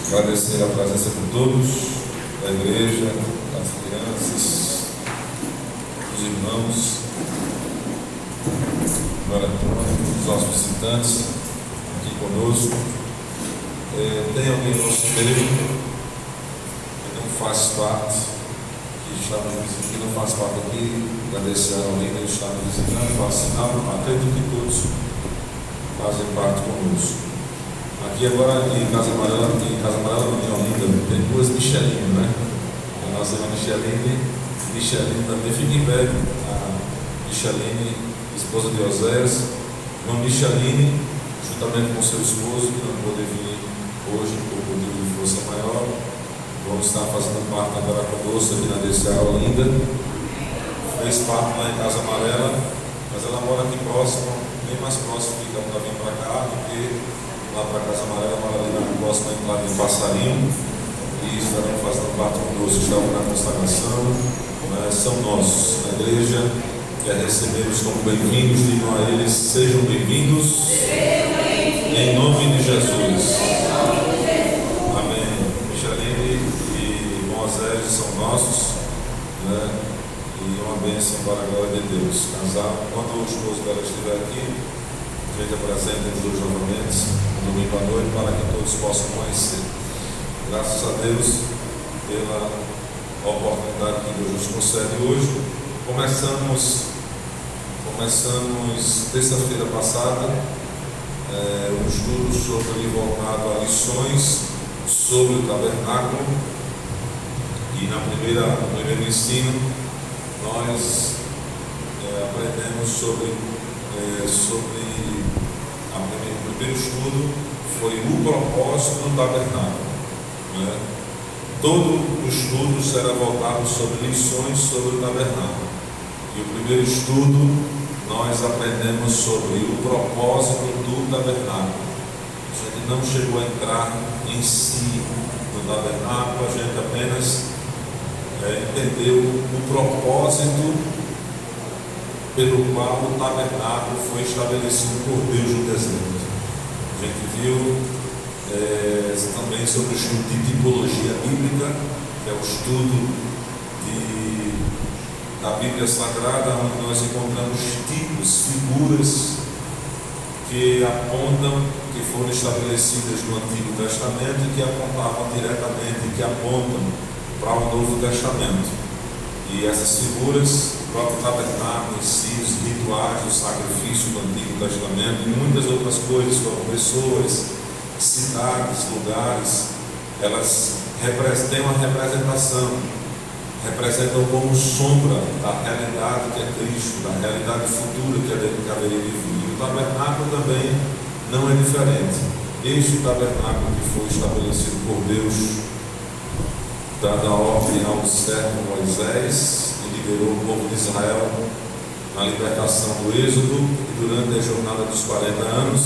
Agradecer a presença de todos, da igreja, das crianças, dos irmãos, dos nossos visitantes aqui conosco. Tem alguém no nosso meio que não faz parte, que não faz parte aqui, agradecer a alguém que está nos visitando, para assinar, acredito que todos fazem parte conosco. Aqui agora em Casa Amarela, em Olinda, tem duas Micheline, né? A nossa irmã Micheline também fica em pé. A Micheline, esposa de Oséias, irmã Micheline, juntamente com seu esposo, que não pôde vir hoje por motivo de força maior, vão estar fazendo parte agora conosco aqui na DCA Olinda. Fez parte lá em Casa Amarela, mas ela mora aqui próximo, bem mais próximo que para vir para cá, porque lá para Casa Amarela, mora ali na próxima entrada de Passarinho, e estarão fazendo parte conosco, estão na consagração, são nossos. A igreja quer recebê-los como bem-vindos, digam a eles, sejam bem-vindos, em nome de Jesus. Amém. Micheline e Moisés são nossos, né? E uma bênção para a glória de Deus. Casar, quando o esposo dela estiver aqui, a gente apresenta os dois novamente, no domingo à noite, para que todos possam conhecer. Graças a Deus pela oportunidade que Deus nos concede hoje. Começamos terça-feira passada um estudo voltado a lições sobre o tabernáculo, e no primeiro ensino nós aprendemos sobre o primeiro estudo foi o propósito do tabernáculo, né? Todo o estudo será voltado sobre lições sobre o tabernáculo, e o primeiro estudo nós aprendemos sobre o propósito do tabernáculo. A gente não chegou a entrar em si no tabernáculo, a gente apenas entendeu o propósito pelo qual o tabernáculo foi estabelecido por Deus no deserto. A gente viu também sobre o estudo de tipologia bíblica, que é o estudo da Bíblia Sagrada, onde nós encontramos tipos, figuras que apontam, que foram estabelecidas no Antigo Testamento e que apontavam diretamente, que apontam para o Novo Testamento. E essas figuras, o próprio tabernáculo em si, os rituais do sacrifício do Antigo Testamento e muitas outras coisas, como pessoas, cidades, lugares, elas têm uma representação, representam como sombra da realidade que é Cristo, da realidade futura que haveria de vir. E o tabernáculo também não é diferente. Este tabernáculo que foi estabelecido por Deus, dada a ordem ao servo Moisés, que liderou o povo de Israel na libertação do Êxodo, e durante a jornada dos 40 anos,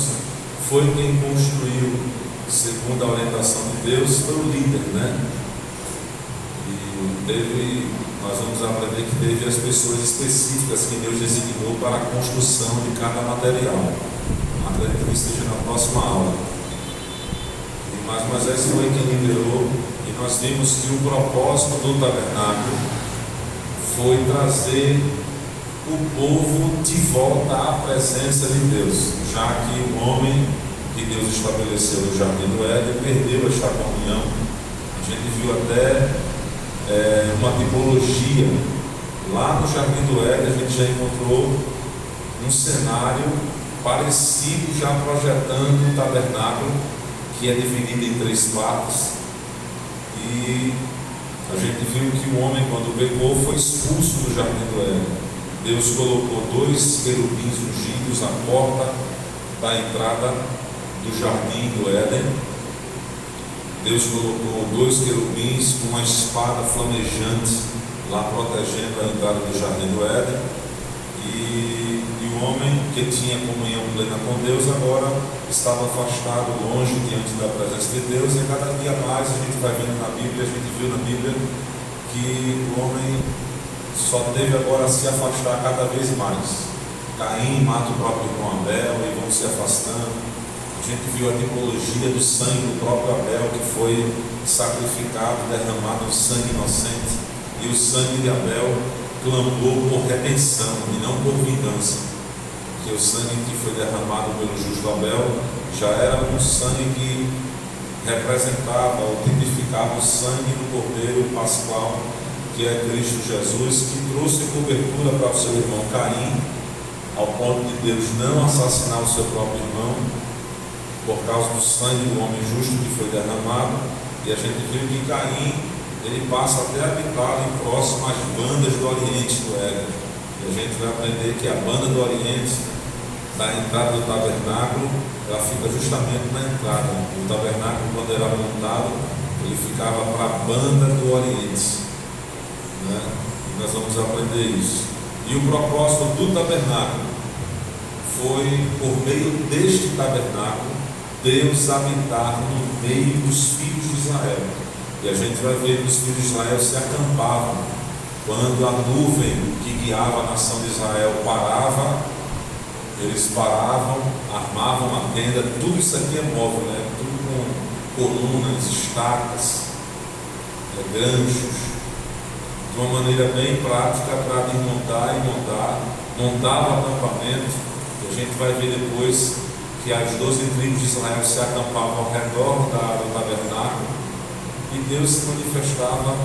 foi quem construiu, segundo a orientação de Deus, foi o líder, né? E nós vamos aprender que teve as pessoas específicas que Deus designou para a construção de cada material. Acredito que esteja na próxima aula. Mas Moisés foi quem liderou, e nós vimos que o propósito do tabernáculo foi trazer o povo de volta à presença de Deus, já que o homem que Deus estabeleceu no Jardim do Éden perdeu esta comunhão. A gente viu até uma tipologia lá no Jardim do Éden. A gente já encontrou um cenário parecido, já projetando o tabernáculo, que é dividido em 3 partes, e a gente viu que o homem, quando pecou, foi expulso do Jardim do Éden. Deus colocou 2 querubins ungidos à porta da entrada do Jardim do Éden. Deus colocou 2 querubins com uma espada flamejante lá protegendo a entrada do Jardim do Éden, e o homem que tinha comunhão plena com Deus agora estava afastado, longe, diante da presença de Deus. E cada dia mais a gente vai vendo na Bíblia, a gente viu na Bíblia que o homem só teve agora a se afastar cada vez mais. Caim mata o próprio irmão Abel e vão se afastando. A gente viu a tipologia do sangue do próprio Abel, que foi sacrificado, derramado, um sangue inocente, e o sangue de Abel clamou por redenção e não por vingança, porque o sangue que foi derramado pelo justo Abel já era um sangue que representava ou tipificava o sangue do Cordeiro Pascual, que é Cristo Jesus, que trouxe cobertura para o seu irmão Caim, ao ponto de Deus não assassinar o seu próprio irmão, por causa do sangue do homem justo que foi derramado. E a gente viu que Caim, ele passa até a habitar em próximo às bandas do Oriente do Éden. E a gente vai aprender que a banda do Oriente, da entrada do tabernáculo, ela fica justamente na entrada. O tabernáculo, quando era montado, ele ficava para a banda do Oriente, né? E nós vamos aprender isso. E o propósito do tabernáculo foi, por meio deste tabernáculo, Deus habitar no meio dos filhos de Israel. E a gente vai ver que os filhos de Israel se acampavam. Quando a nuvem que guiava a nação de Israel parava, eles paravam, armavam uma tenda. Tudo isso aqui é móvel, né? Tudo com colunas, estacas, ganchos, de uma maneira bem prática para desmontar e montar. Montava o acampamento. E a gente vai ver depois que as 12 tribos de Israel se acampavam ao redor do tabernáculo, e Deus se manifestava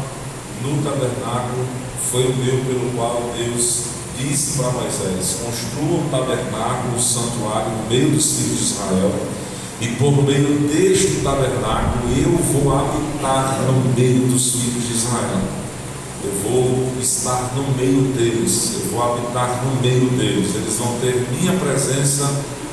no tabernáculo. Foi o meio pelo qual Deus disse para Moisés: construa um tabernáculo, um santuário no meio dos filhos de Israel, e por meio deste tabernáculo eu vou habitar no meio dos filhos de Israel. Eu vou estar no meio deles, eu vou habitar no meio deles. Eles vão ter minha presença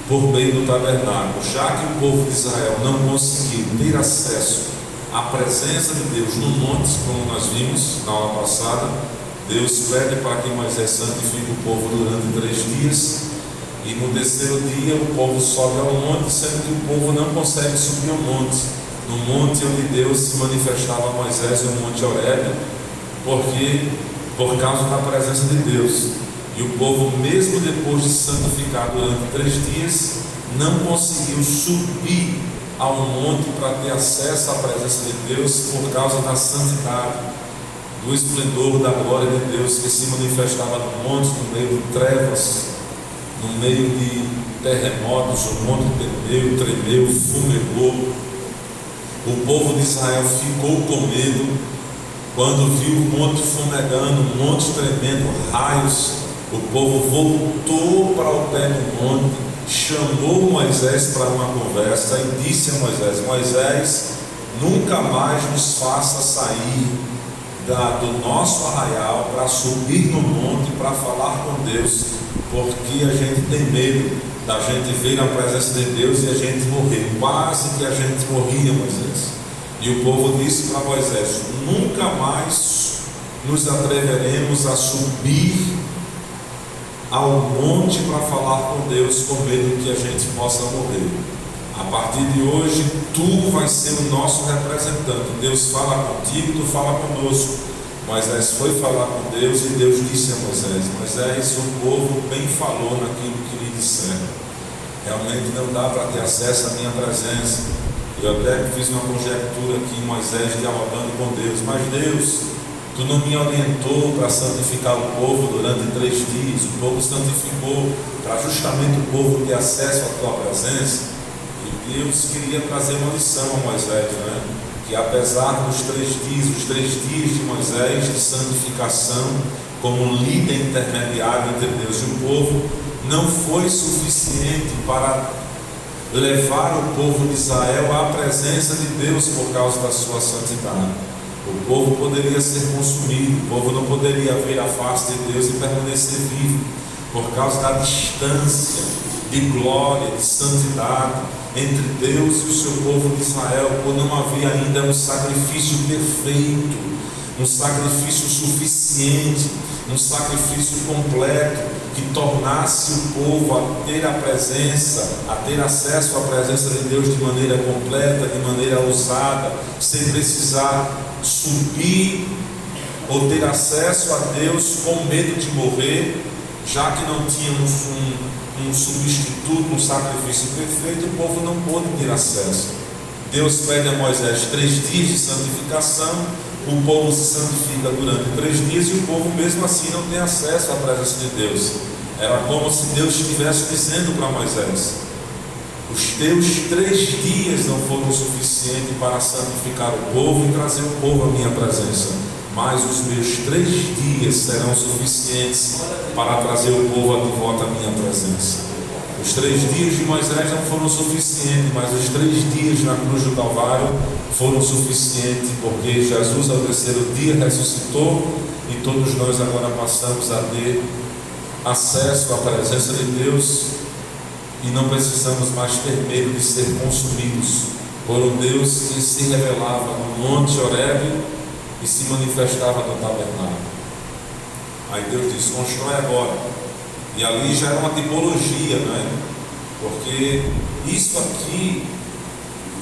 por meio do tabernáculo. Já que o povo de Israel não conseguiu ter acesso à presença de Deus no monte, como nós vimos na aula passada, Deus pede para que Moisés santifique o povo durante 3 dias, e no terceiro dia o povo sobe ao monte, sendo que o povo não consegue subir ao monte, no monte onde Deus se manifestava a Moisés, no monte Horebe, porque por causa da presença de Deus. E o povo, mesmo depois de santificar durante 3 dias, não conseguiu subir ao monte para ter acesso à presença de Deus, por causa da santidade, do esplendor da glória de Deus que se manifestava no monte, no meio de trevas, no meio de terremotos. O monte tremeu, fumegou. O povo de Israel ficou com medo quando viu o monte fumegando, o monte tremendo, raios. O povo voltou para o pé do monte, chamou Moisés para uma conversa e disse a Moisés: Moisés, nunca mais nos faça sair do nosso arraial para subir no monte para falar com Deus, porque a gente tem medo da gente ver a presença de Deus e a gente morrer. Quase que a gente morria, Moisés. E o povo disse para Moisés: nunca mais nos atreveremos a subir ao monte para falar com Deus, com medo que a gente possa morrer. A partir de hoje, tu vai ser o nosso representante. Deus fala contigo, tu fala conosco. Moisés foi falar com Deus e Deus disse a Moisés: Moisés, o povo bem falou naquilo que lhe disseram. Realmente não dá para ter acesso à minha presença. Eu até fiz uma conjectura aqui, Moisés dialogando com Deus: mas Deus, tu não me orientou para santificar o povo durante 3 dias. O povo santificou para justamente o povo ter acesso à tua presença. E Deus queria trazer uma lição a Moisés, né? Que apesar dos 3 dias, os 3 dias de Moisés de santificação como líder intermediário entre Deus e o povo, não foi suficiente para levar o povo de Israel à presença de Deus por causa da sua santidade. O povo poderia ser consumido, o povo não poderia ver a face de Deus e permanecer vivo, por causa da distância de glória, de santidade entre Deus e o seu povo de Israel, por não havia ainda um sacrifício perfeito, um sacrifício suficiente, um sacrifício completo, que tornasse o povo a ter a presença, a ter acesso à presença de Deus de maneira completa, de maneira ousada, sem precisar subir ou ter acesso a Deus com medo de morrer, já que não tínhamos um um substituto, um sacrifício perfeito, o povo não pôde ter acesso. Deus pede a Moisés 3 dias de santificação, o povo se santifica durante 3 dias e o povo mesmo assim não tem acesso à presença de Deus. Era como se Deus estivesse dizendo para Moisés: os teus 3 dias não foram suficientes para santificar o povo e trazer o povo à minha presença, mas os meus 3 dias serão suficientes para trazer o povo de volta à minha presença. Os 3 dias de Moisés não foram suficientes, mas os 3 dias na cruz do Calvário foram suficientes, porque Jesus ao 3º dia ressuscitou e todos nós agora passamos a ter acesso à presença de Deus e não precisamos mais ter medo de ser consumidos por um Deus que se revelava no Monte Horebe e se manifestava no tabernáculo. Aí Deus diz: constrói agora. E ali já era uma tipologia, não é? Porque isso aqui,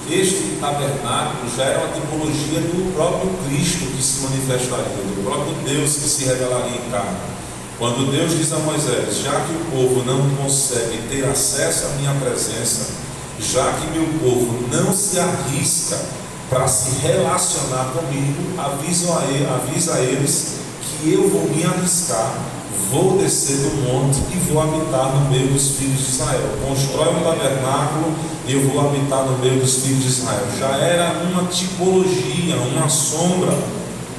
este tabernáculo, já era uma tipologia do próprio Cristo que se manifestaria, do próprio Deus que se revelaria em carne. Quando Deus diz a Moisés: já que o povo não consegue ter acesso à minha presença, já que meu povo não se arrisca para se relacionar comigo, avisa a eles que eu vou me arriscar, vou descer do monte e vou habitar no meio dos filhos de Israel. Constrói um tabernáculo e eu vou habitar no meio dos filhos de Israel. Já era uma tipologia, uma sombra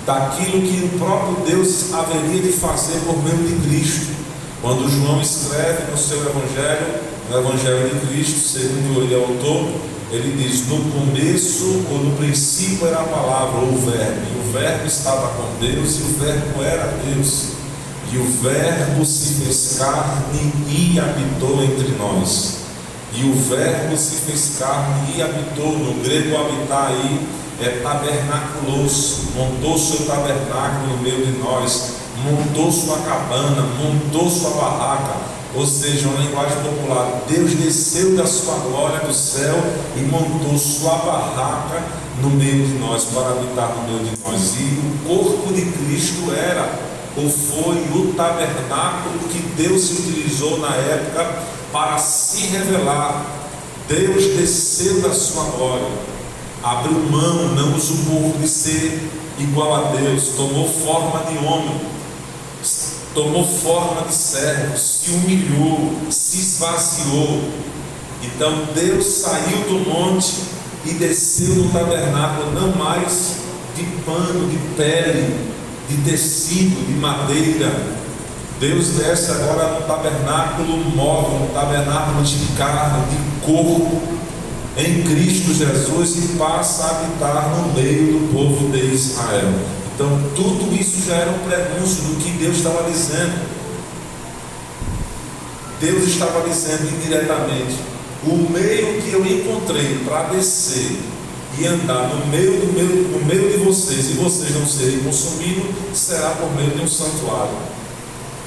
daquilo que o próprio Deus haveria de fazer por meio de Cristo. Quando João escreve no seu Evangelho, no Evangelho de Cristo, segundo ele é autor, ele diz: no começo ou no princípio era a palavra, o Verbo, e o Verbo estava com Deus e o Verbo era Deus. E o Verbo se fez carne e habitou entre nós. E o Verbo se fez carne e habitou. No grego, habitar aí é tabernaculos. Montou seu tabernáculo no meio de nós, montou sua cabana, montou sua barraca. Ou seja, uma linguagem popular: Deus desceu da sua glória do céu e montou sua barraca no meio de nós, para habitar no meio de nós. E o corpo de Cristo era ou foi o tabernáculo que Deus utilizou na época para se revelar. Deus desceu da sua glória, abriu mão, não usurpou de ser igual a Deus, tomou forma de homem, tomou forma de servo, se humilhou, se esvaziou. Então Deus saiu do monte e desceu no tabernáculo, não mais de pano, de pele, de tecido, de madeira. Deus desce agora no tabernáculo móvel, no tabernáculo de carne, de corpo, em Cristo Jesus, e passa a habitar no meio do povo de Israel. Então tudo isso já era um prenúncio do que Deus estava dizendo. Deus estava dizendo indiretamente: o meio que eu encontrei para descer e andar no meio de vocês, e vocês não serem consumidos, será por meio de um santuário.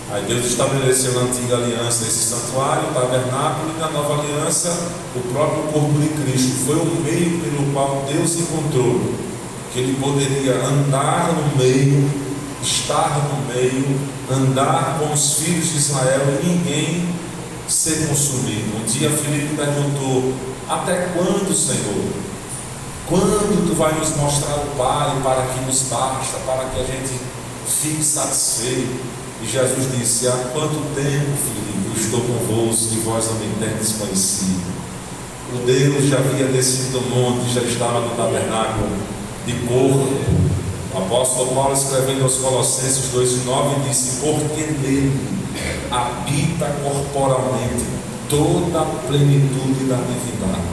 Aí Deus estabeleceu na antiga aliança esse santuário, o tabernáculo, e na nova aliança o próprio corpo de Cristo. Foi o meio pelo qual Deus encontrou que ele poderia andar no meio, estar no meio, andar com os filhos de Israel e ninguém ser consumido. Um dia Filipe perguntou: até quando, Senhor? Quando tu vai nos mostrar o Pai para que nos basta, para que a gente fique satisfeito? E Jesus disse: há quanto tempo, Filipe, eu estou convosco e vós não me tendes conhecido? O Deus já havia descido do monte, já estava no tabernáculo de corpo. O apóstolo Paulo, escrevendo aos Colossenses 2,9, disse: porque nele habita corporalmente toda a plenitude da divindade.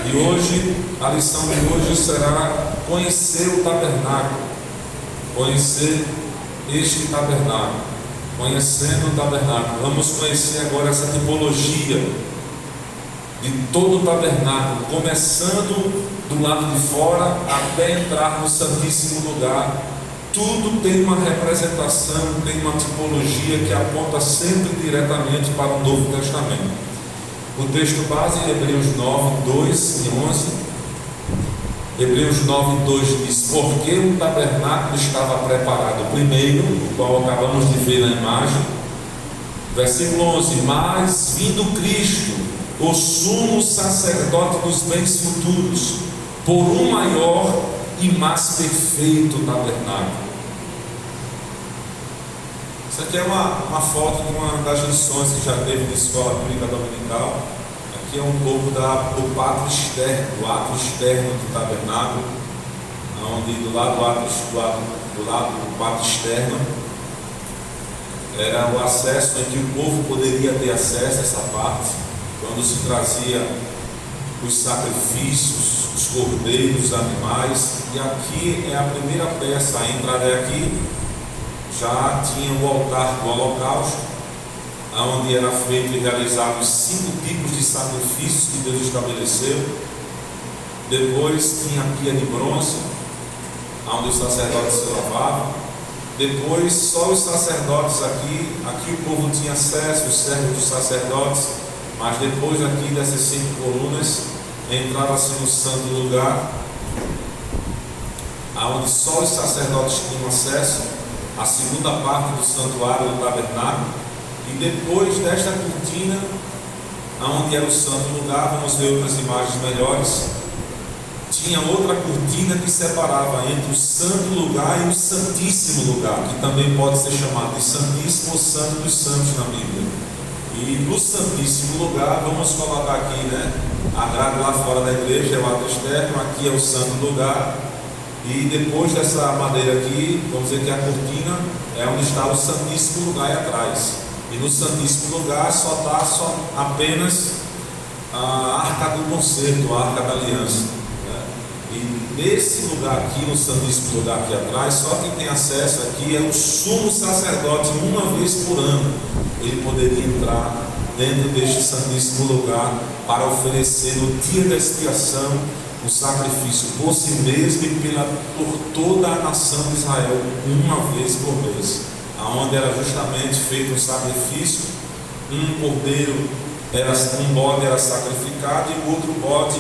E hoje, a lição de hoje será conhecer o tabernáculo, conhecer este tabernáculo. Conhecendo o tabernáculo, vamos conhecer agora essa tipologia de todo o tabernáculo, começando do lado de fora até entrar no Santíssimo Lugar. Tudo tem uma representação, tem uma tipologia que aponta sempre diretamente para o Novo Testamento. O texto base é Hebreus 9, 2 e 11. Hebreus 9, 2 diz: porque o tabernáculo estava preparado primeiro, o qual acabamos de ver na imagem, Versículo 11: mas vindo Cristo, o sumo sacerdote dos bens futuros, por um maior e mais perfeito tabernáculo. Isso aqui é uma foto de uma das lições que já teve na escola bíblica dominical. Aqui é um pouco do pátio externo, do ato externo do tabernáculo, onde do lado do pátio externo era o acesso em que o povo poderia ter acesso a essa parte, quando se trazia os sacrifícios, os cordeiros, os animais. E aqui é a primeira peça. A entrada é aqui. Já tinha o altar do holocausto, onde era feito e realizado os 5 tipos de sacrifícios que Deus estabeleceu. Depois tinha a pia de bronze, onde os sacerdotes se lavavam. Depois só os sacerdotes aqui o povo tinha acesso, os servos dos sacerdotes. Mas depois aqui dessas 5 colunas entrava-se no santo lugar, onde só os sacerdotes tinham acesso, a segunda parte do santuário do tabernáculo. E depois desta cortina, onde era o santo lugar, vamos ver outras imagens melhores, tinha outra cortina que separava entre o santo lugar e o santíssimo lugar, que também pode ser chamado de santíssimo ou santo dos santos na Bíblia. E no santíssimo lugar, vamos colocar aqui, a grade lá fora da igreja é o ato externo, aqui é o santo lugar. E depois dessa madeira aqui, vamos dizer que a cortina é onde está o santíssimo lugar aí atrás. E no santíssimo lugar só está apenas a arca do concerto, a arca da aliança. E nesse lugar aqui, no santíssimo lugar aqui atrás, só quem tem acesso aqui é o sumo sacerdote. Uma vez por ano ele poderia entrar dentro deste santíssimo lugar para oferecer no dia da expiação o sacrifício por si mesmo e por toda a nação de Israel, uma vez por mês, aonde era justamente feito um sacrifício. Um bode era sacrificado e o outro bode,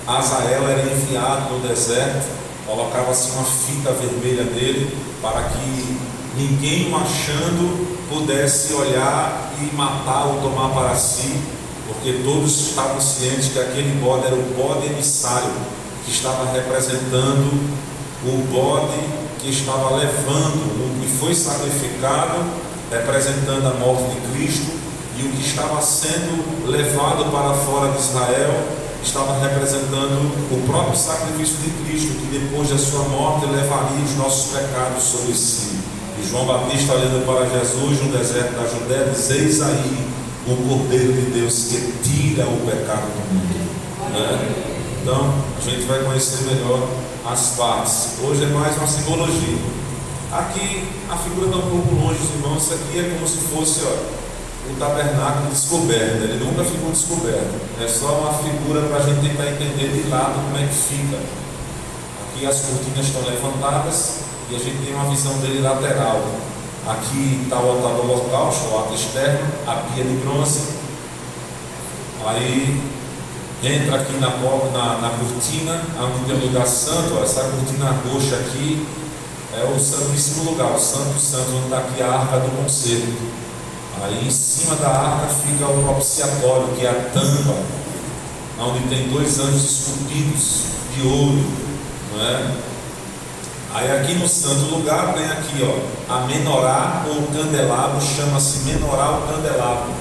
Azael, era enviado no deserto. Colocava-se uma fita vermelha dele para que ninguém o achando pudesse olhar e matar ou tomar para si, porque todos estavam cientes que aquele bode era o bode emissário, que estava representando o bode que estava levando o que foi sacrificado, representando a morte de Cristo, e o que estava sendo levado para fora de Israel estava representando o próprio sacrifício de Cristo, que depois da sua morte levaria os nossos pecados sobre si. E João Batista, olhando para Jesus no deserto da Judéia, diz: eis aí o Cordeiro de Deus que tira o pecado do mundo. Então a gente vai conhecer melhor as partes. Hoje é mais uma simbologia. Aqui a figura está um pouco longe dos irmãos. Isso aqui é como se fosse o tabernáculo descoberto. Ele nunca ficou descoberto, é só uma figura para a gente tentar entender de lado como é que fica. Aqui as cortinas estão levantadas e a gente tem uma visão dele lateral. Aqui está o altar do holocausto, o ato externo, a pia de bronze. Aí entra aqui na cortina, onde tem o lugar santo. Essa cortina roxa aqui é o santíssimo lugar, o santo santo, onde está aqui a arca do concerto. Aí em cima da arca fica o propiciatório, que é a tampa, onde tem 2 anjos esculpidos de ouro, não é? Aí aqui no santo lugar tem aqui, a menorá ou candelabro, chama-se menorá ou candelabro.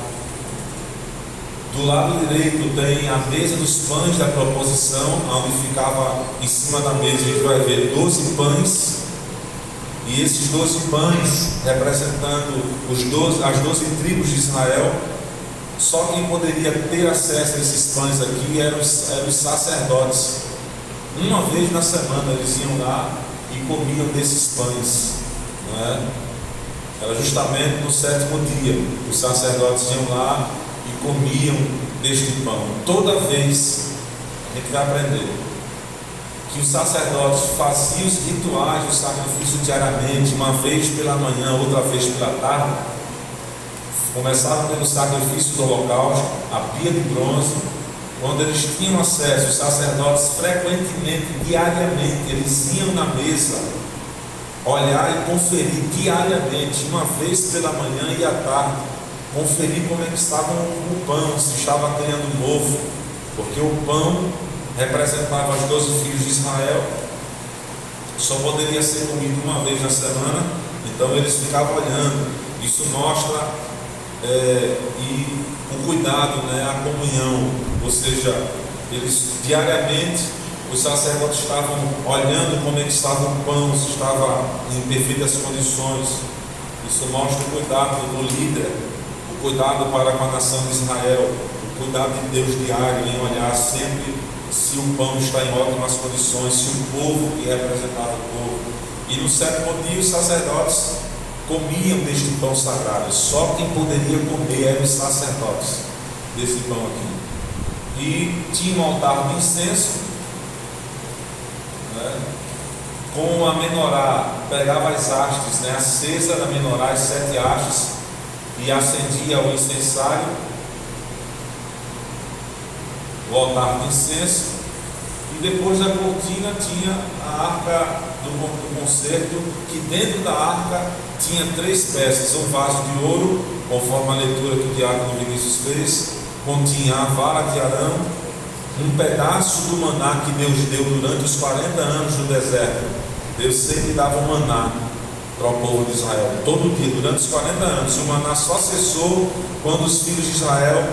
Do lado direito tem a mesa dos pães da proposição, onde ficava em cima da mesa, a gente vai ver 12 pães. E esses 12 pães representando as 12 tribos de Israel. Só quem poderia ter acesso a esses pães aqui eram os sacerdotes. Uma vez na semana eles iam lá e comiam desses pães, não é? Era justamente no 7º dia. Os sacerdotes iam lá e comiam deste pão. Toda vez a gente vai aprender que os sacerdotes faziam os rituais do sacrifício diariamente, uma vez pela manhã, outra vez pela tarde. Começavam pelo sacrifício do holocausto, a pia de bronze, onde eles tinham acesso. Os sacerdotes frequentemente, diariamente, eles iam na mesa olhar e conferir diariamente, uma vez pela manhã e à tarde, conferir como é que estava o pão, se estava criando novo, porque o pão representava os 12 filhos de Israel, só poderia ser comido uma vez na semana, então eles ficavam olhando. Isso mostra e o cuidado, a comunhão, ou seja, eles diariamente, os sacerdotes estavam olhando como é que estava o pão, se estava em perfeitas condições. Isso mostra o cuidado do líder, o cuidado para com a nação de Israel, o cuidado de Deus diário em olhar sempre se o pão está em ótimas condições, se o povo que representava o povo. E no 7º dia os sacerdotes comiam deste pão sagrado. Só quem poderia comer eram os sacerdotes desse pão aqui. E tinha um altar de incenso, com a menorá, pegava as hastes, acesa da menorá, as 7 hastes, e acendia o incensário, o altar de incenso, e depois da cortina tinha a arca do concerto, que dentro da arca tinha 3 peças: um vaso de ouro, conforme a leitura que o diácono Vinícius fez, continha a vara de Arão, um pedaço do maná que Deus deu durante os 40 anos no deserto. Deus sempre dava o maná para o povo de Israel, todo dia, durante os 40 anos. O maná só cessou quando os filhos de Israel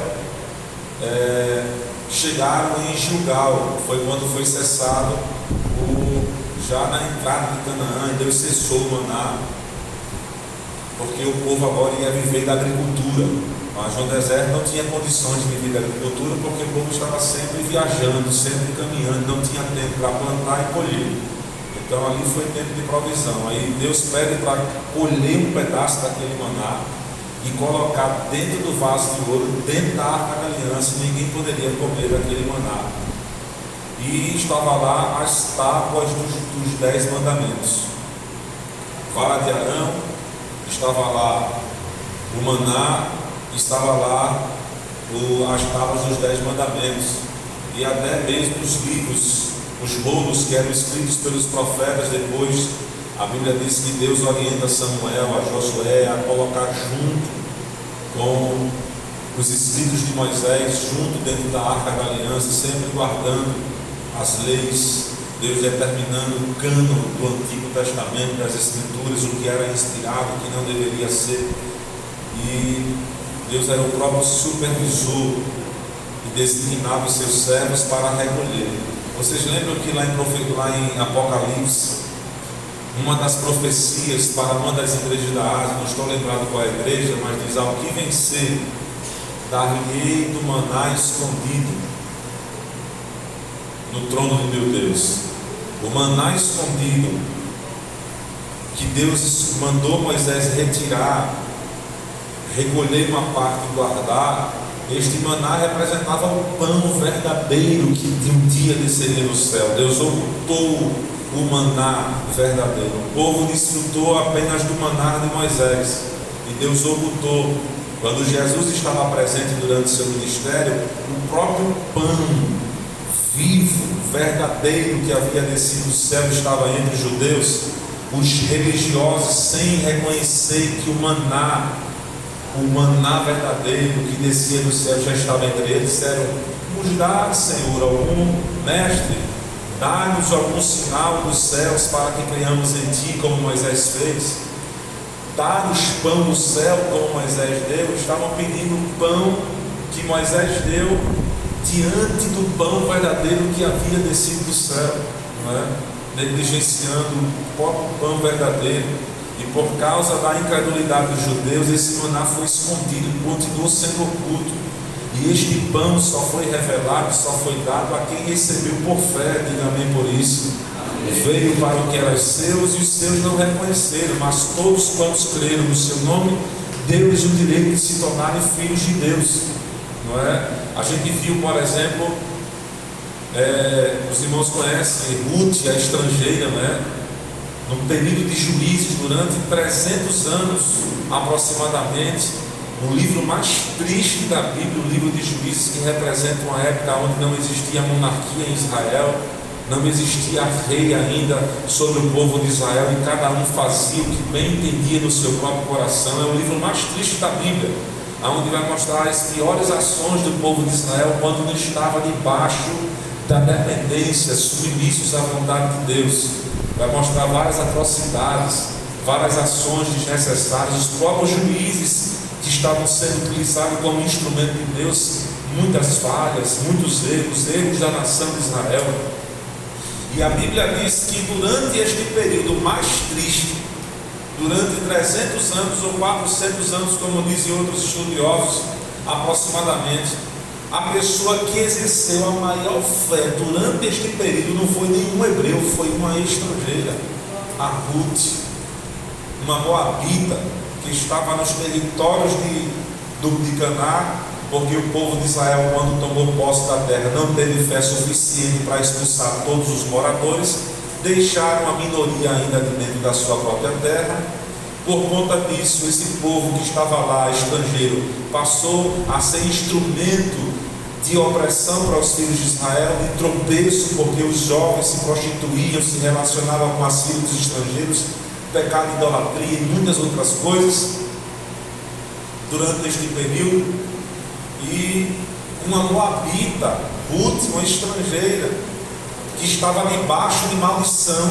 chegaram em Gilgal. Foi quando foi cessado já na entrada de Canaã. Deus cessou o maná, porque o povo agora ia viver da agricultura. Mas no deserto não tinha condições de viver da agricultura, porque o povo estava sempre viajando, sempre caminhando, não tinha tempo para plantar e colher. Então ali foi tempo de provisão. Aí Deus pede para colher um pedaço daquele maná e colocar dentro do vaso de ouro, dentro da arca da aliança. Ninguém poderia comer daquele maná. E estava lá as tábuas dos 10 mandamentos. Vara de Arão, estava lá o maná, estava lá as tábuas dos 10 mandamentos, e até mesmo os livros, os rolos que eram escritos pelos profetas. Depois a Bíblia diz que Deus orienta Samuel, a Josué, a colocar junto com os escritos de Moisés, junto dentro da arca da aliança, sempre guardando as leis. Deus determinando o cânon do Antigo Testamento, das Escrituras, o que era inspirado, o que não deveria ser. E Deus era o próprio supervisor e designava os seus servos para recolher. Vocês lembram que lá em Apocalipse, uma das profecias para uma das igrejas da Ásia, não estou lembrado qual é a igreja, mas diz: ao que vencer, dar-lhe-ei do maná escondido no trono de meu Deus. O maná escondido que Deus mandou Moisés retirar, recolher uma parte e guardar, este maná representava o pão verdadeiro que de um dia desceria do céu. Deus ocultou o maná verdadeiro. O povo desfrutou apenas do maná de Moisés, e Deus ocultou. Quando Jesus estava presente durante seu ministério, o próprio pão vivo, verdadeiro, que havia descido do céu estava entre os judeus. Os religiosos, sem reconhecer que o maná verdadeiro que descia do céu já estava entre eles, disseram: nos dá, Senhor, algum mestre, dá-nos algum sinal dos céus para que creiamos em ti, como Moisés fez. Dá-nos pão do céu, como Moisés deu. Estavam pedindo o pão que Moisés deu diante do pão verdadeiro que havia descido do céu, negligenciando o próprio pão verdadeiro. E por causa da incredulidade dos judeus, esse maná foi escondido, continuou sendo oculto. E este pão só foi revelado, só foi dado a quem recebeu por fé. Diga amém por isso. Amém. Veio para o que era seus, e os seus não reconheceram, mas todos quantos creram no seu nome, deu-lhes o direito de se tornarem filhos de Deus. Não é? A gente viu, por exemplo, os irmãos conhecem Ruth, a estrangeira, no período de Juízes, durante 300 anos aproximadamente, o livro mais triste da Bíblia, o livro de Juízes, que representa uma época onde não existia monarquia em Israel, não existia rei ainda sobre o povo de Israel, e cada um fazia o que bem entendia no seu próprio coração. É o livro mais triste da Bíblia. onde vai mostrar as piores ações do povo de Israel quando não estava debaixo da dependência, submissos à vontade de Deus. Vai mostrar várias atrocidades, várias ações desnecessárias, os próprios juízes que estavam sendo utilizados como instrumento de Deus, muitas falhas, muitos erros da nação de Israel. E a Bíblia diz que durante este período mais triste, durante 300 anos ou 400 anos, como dizem outros estudiosos, aproximadamente, a pessoa que exerceu a maior fé durante este período não foi nenhum hebreu, foi uma estrangeira, a Ruth, uma moabita, que estava nos territórios de Canaã, porque o povo de Israel, quando tomou posse da terra, não teve fé suficiente para expulsar todos os moradores, deixaram a minoria ainda de dentro da sua própria terra. Por conta disso, esse povo que estava lá, estrangeiro, passou a ser instrumento de opressão para os filhos de Israel, de tropeço, porque os jovens se prostituíam, se relacionavam com as filhas dos estrangeiros, pecado de idolatria e muitas outras coisas durante este período. E uma moabita, Ruth, uma estrangeira, que estava debaixo de maldição,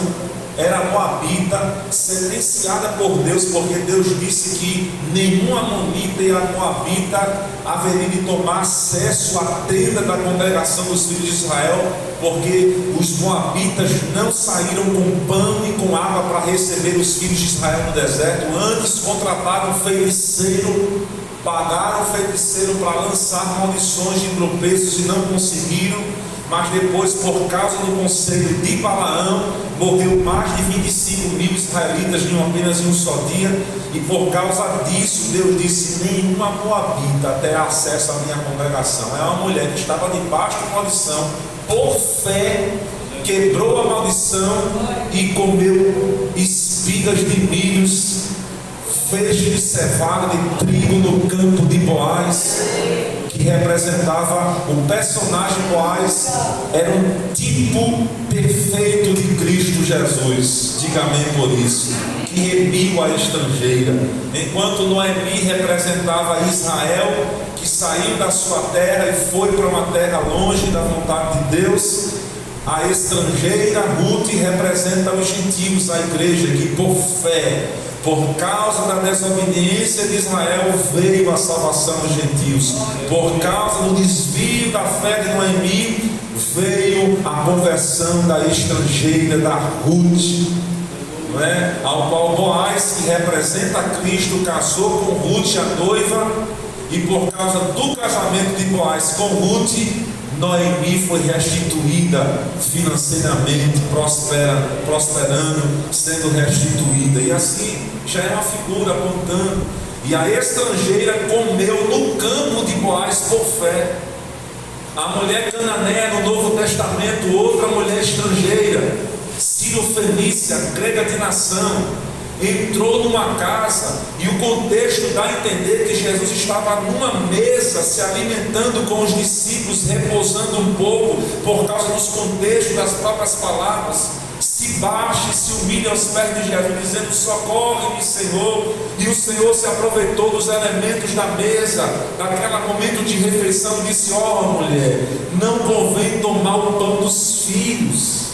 era moabita, sentenciada por Deus, porque Deus disse que nenhum amonita e a moabita haveria de tomar acesso à tenda da congregação dos filhos de Israel, porque os moabitas não saíram com pão e com água para receber os filhos de Israel no deserto, antes contrataram um feiticeiro, pagaram o feiticeiro para lançar maldições de tropeços e não conseguiram. Mas depois, por causa do conselho de Balaão, morreu mais de 25 mil israelitas em apenas um só dia. E por causa disso, Deus disse: nenhuma moabita terá acesso à minha congregação. É uma mulher que estava debaixo de maldição, por fé, quebrou a maldição e comeu espigas de milhos, feixe de cevada, de trigo no campo de Boaz, que representava o personagem Boaz, era um tipo perfeito de Cristo Jesus. Diga amém por isso. Que remiu a estrangeira, enquanto Noemi representava Israel, que saiu da sua terra e foi para uma terra longe da vontade de Deus. A estrangeira Ruth representa os gentios, a igreja, que por fé, por causa da desobediência de Israel, veio a salvação dos gentios. Por causa do desvio da fé de Noemi, veio a conversão da estrangeira, da Ruth, não é? Ao qual Boaz, que representa Cristo, casou com Ruth, a noiva, e por causa do casamento de Boaz com Ruth, Noemi foi restituída financeiramente, prosperando, sendo restituída. E assim já é uma figura apontando. E a estrangeira comeu no campo de Boaz por fé. A mulher cananeia no Novo Testamento, outra mulher estrangeira, Sírio-Fenícia, grega de nação, entrou numa casa, e o contexto dá a entender que Jesus estava numa mesa se alimentando com os discípulos, repousando um pouco, por causa dos contextos das próprias palavras. Se baixa e se humilha aos pés de Jesus, dizendo: socorre-me, Senhor. E o Senhor se aproveitou dos elementos da mesa, daquele momento de refeição, e disse: mulher, não convém tomar o pão dos filhos,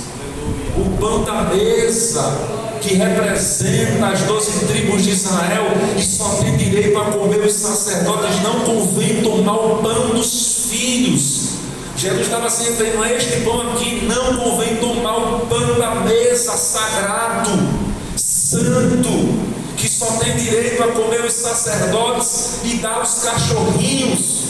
o pão da mesa, que representa as 12 tribos de Israel, e só tem direito a comer os sacerdotes. Não convém tomar o pão dos filhos. Jesus estava se referindo a este pão aqui. Não convém tomar o pão da mesa, sagrado, santo, que só tem direito a comer os sacerdotes e dar aos cachorrinhos.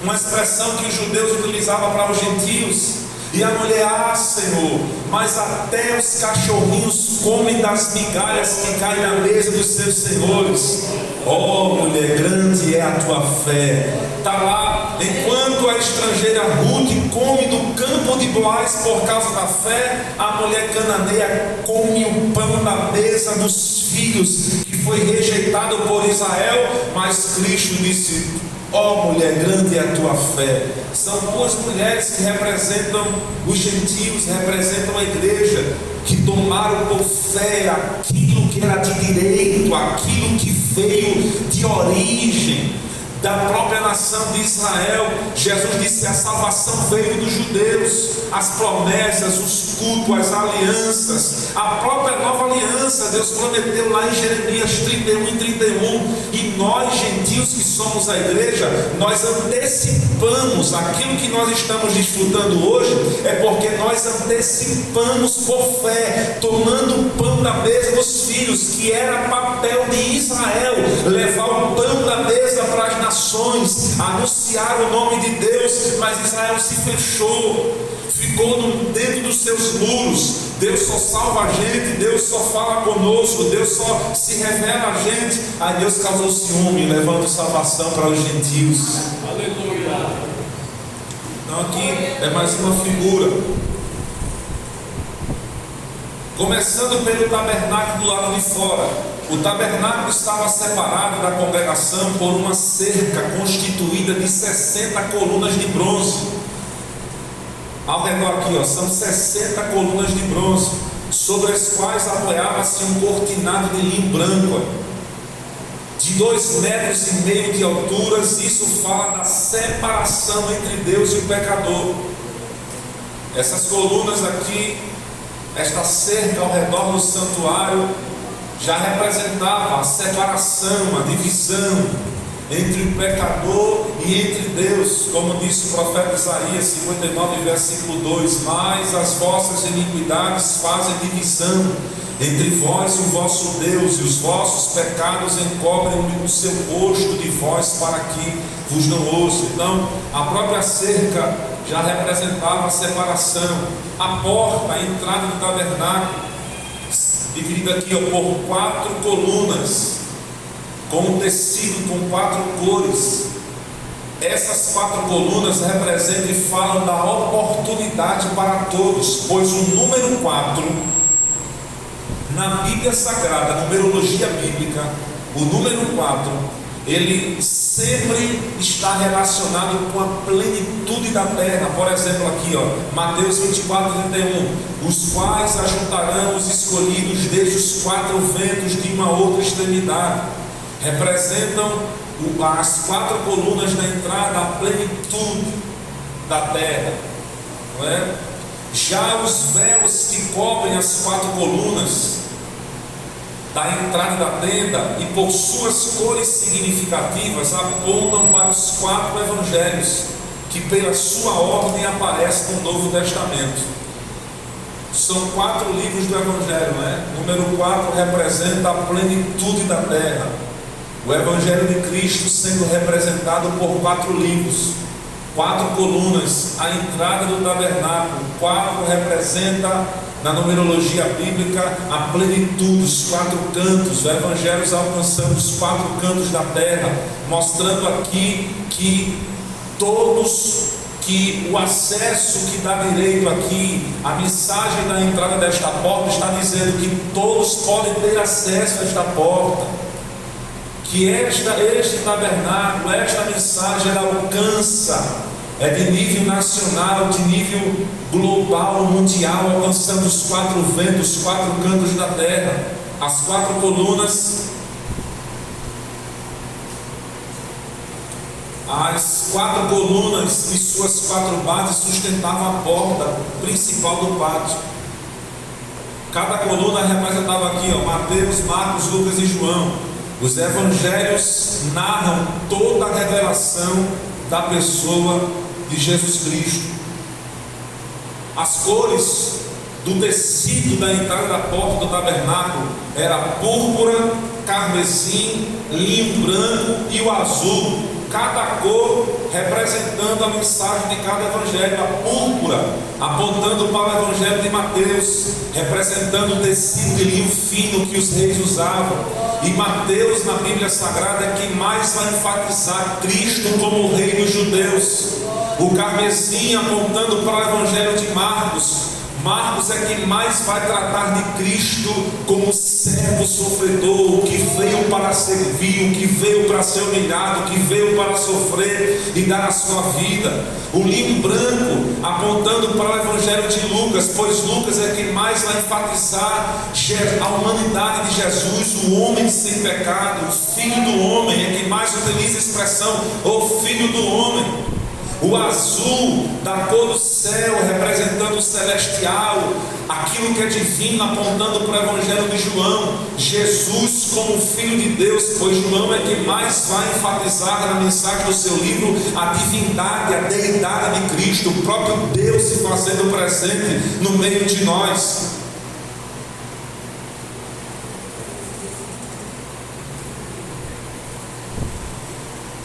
Uma expressão que os judeus utilizavam para os gentios. E a mulher: Senhor, mas até os cachorrinhos comem das migalhas que caem na mesa dos seus senhores. Mulher, grande é a tua fé. Está lá, enquanto a estrangeira Ruth come do campo de Boaz por causa da fé, a mulher cananeia come o pão da mesa dos filhos, que foi rejeitado por Israel, mas Cristo disse: mulher, grande é a tua fé. São duas mulheres que representam os gentios, representam a igreja, que tomaram por fé aquilo que era de direito, aquilo que veio de origem da própria nação de Israel. Jesus disse: a salvação veio dos judeus, as promessas, os cultos, as alianças, a própria nova aliança. Deus prometeu lá em Jeremias 31:31, e nós, gentios que somos a igreja, nós antecipamos aquilo que nós estamos desfrutando hoje, é porque nós antecipamos por fé, tomando o pão da mesa dos filhos, que era papel de Israel, levar o pão da mesa para as nações, anunciar o nome de Deus. Mas Israel se fechou, ficou dentro dos seus muros. Deus só salva a gente, Deus só fala conosco, Deus só se revela a gente. Aí Deus causou ciúme, levando salvação para os gentios. Aleluia. Então aqui é mais uma figura, começando pelo tabernáculo do lado de fora. O tabernáculo estava separado da congregação por uma cerca constituída de 60 colunas de bronze. Ao redor aqui, são 60 colunas de bronze, sobre as quais apoiava-se um cortinado de linho branco, de 2,5 metros de altura. Isso fala da separação entre Deus e o pecador. Essas colunas aqui, esta cerca ao redor do santuário, já representava a separação, a divisão entre o pecador e entre Deus, como disse o profeta Isaías 59, versículo 2: mas as vossas iniquidades fazem divisão entre vós e o vosso Deus, e os vossos pecados encobrem o seu rosto de vós, para que vos não ouça. Então, a própria cerca já representava a separação. A porta, a entrada do tabernáculo, dividida aqui por 4 colunas, com um tecido com 4 cores. Essas 4 colunas representam e falam da oportunidade para todos, pois o número 4, na Bíblia Sagrada, numerologia bíblica, o número 4, ele sempre está relacionado com a plenitude da terra. Por exemplo, aqui, Mateus 24:31, os quais ajuntarão os escolhidos desde os 4 ventos de uma outra extremidade. Representam as 4 colunas da entrada, a plenitude da terra, não é? Já os véus que cobrem as 4 colunas da entrada da tenda, e por suas cores significativas, apontam para os 4 evangelhos, que pela sua ordem aparecem no Novo Testamento. São 4 livros do evangelho, né? Número 4 representa a plenitude da terra. O evangelho de Cristo sendo representado por 4 livros, 4 colunas, a entrada do tabernáculo. 4 representa, na numerologia bíblica, a plenitude, os 4 cantos. O evangelho alcançando os 4 cantos da terra, mostrando aqui que todos, que o acesso que dá direito aqui, a mensagem da entrada desta porta está dizendo que todos podem ter acesso a esta porta, que este tabernáculo, esta mensagem, ela alcança, é de nível nacional, de nível global, mundial, alcançando os 4 ventos, os 4 cantos da terra. As 4 colunas, as 4 colunas e suas 4 bases sustentavam a porta principal do pátio. Cada coluna representava aqui, Mateus, Marcos, Lucas e João. Os evangelhos narram toda a revelação da pessoa de Jesus Cristo. As cores do tecido da entrada da porta do tabernáculo era púrpura, carmesim, linho branco e o azul. Cada cor representando a mensagem de cada evangelho. A púrpura apontando para o evangelho de Mateus, representando o tecido de linho fino que os reis usavam. E Mateus, na Bíblia Sagrada, é quem mais vai enfatizar Cristo como o rei dos judeus. O carmesim apontando para o evangelho de Marcos. Marcos é quem mais vai tratar de Cristo como servo sofredor, que veio para servir, que veio para ser humilhado, que veio para sofrer e dar a sua vida. O livro branco apontando para o Evangelho de Lucas, pois Lucas é quem mais vai enfatizar a humanidade de Jesus, o homem sem pecado, o Filho do homem, é quem mais utiliza a expressão o Filho do homem. O azul da cor do céu, representando o celestial, aquilo que é divino, apontando para o Evangelho de João, Jesus como Filho de Deus, pois João é quem mais vai enfatizar na mensagem do seu livro a divindade, a deidade de Cristo, o próprio Deus se fazendo presente no meio de nós.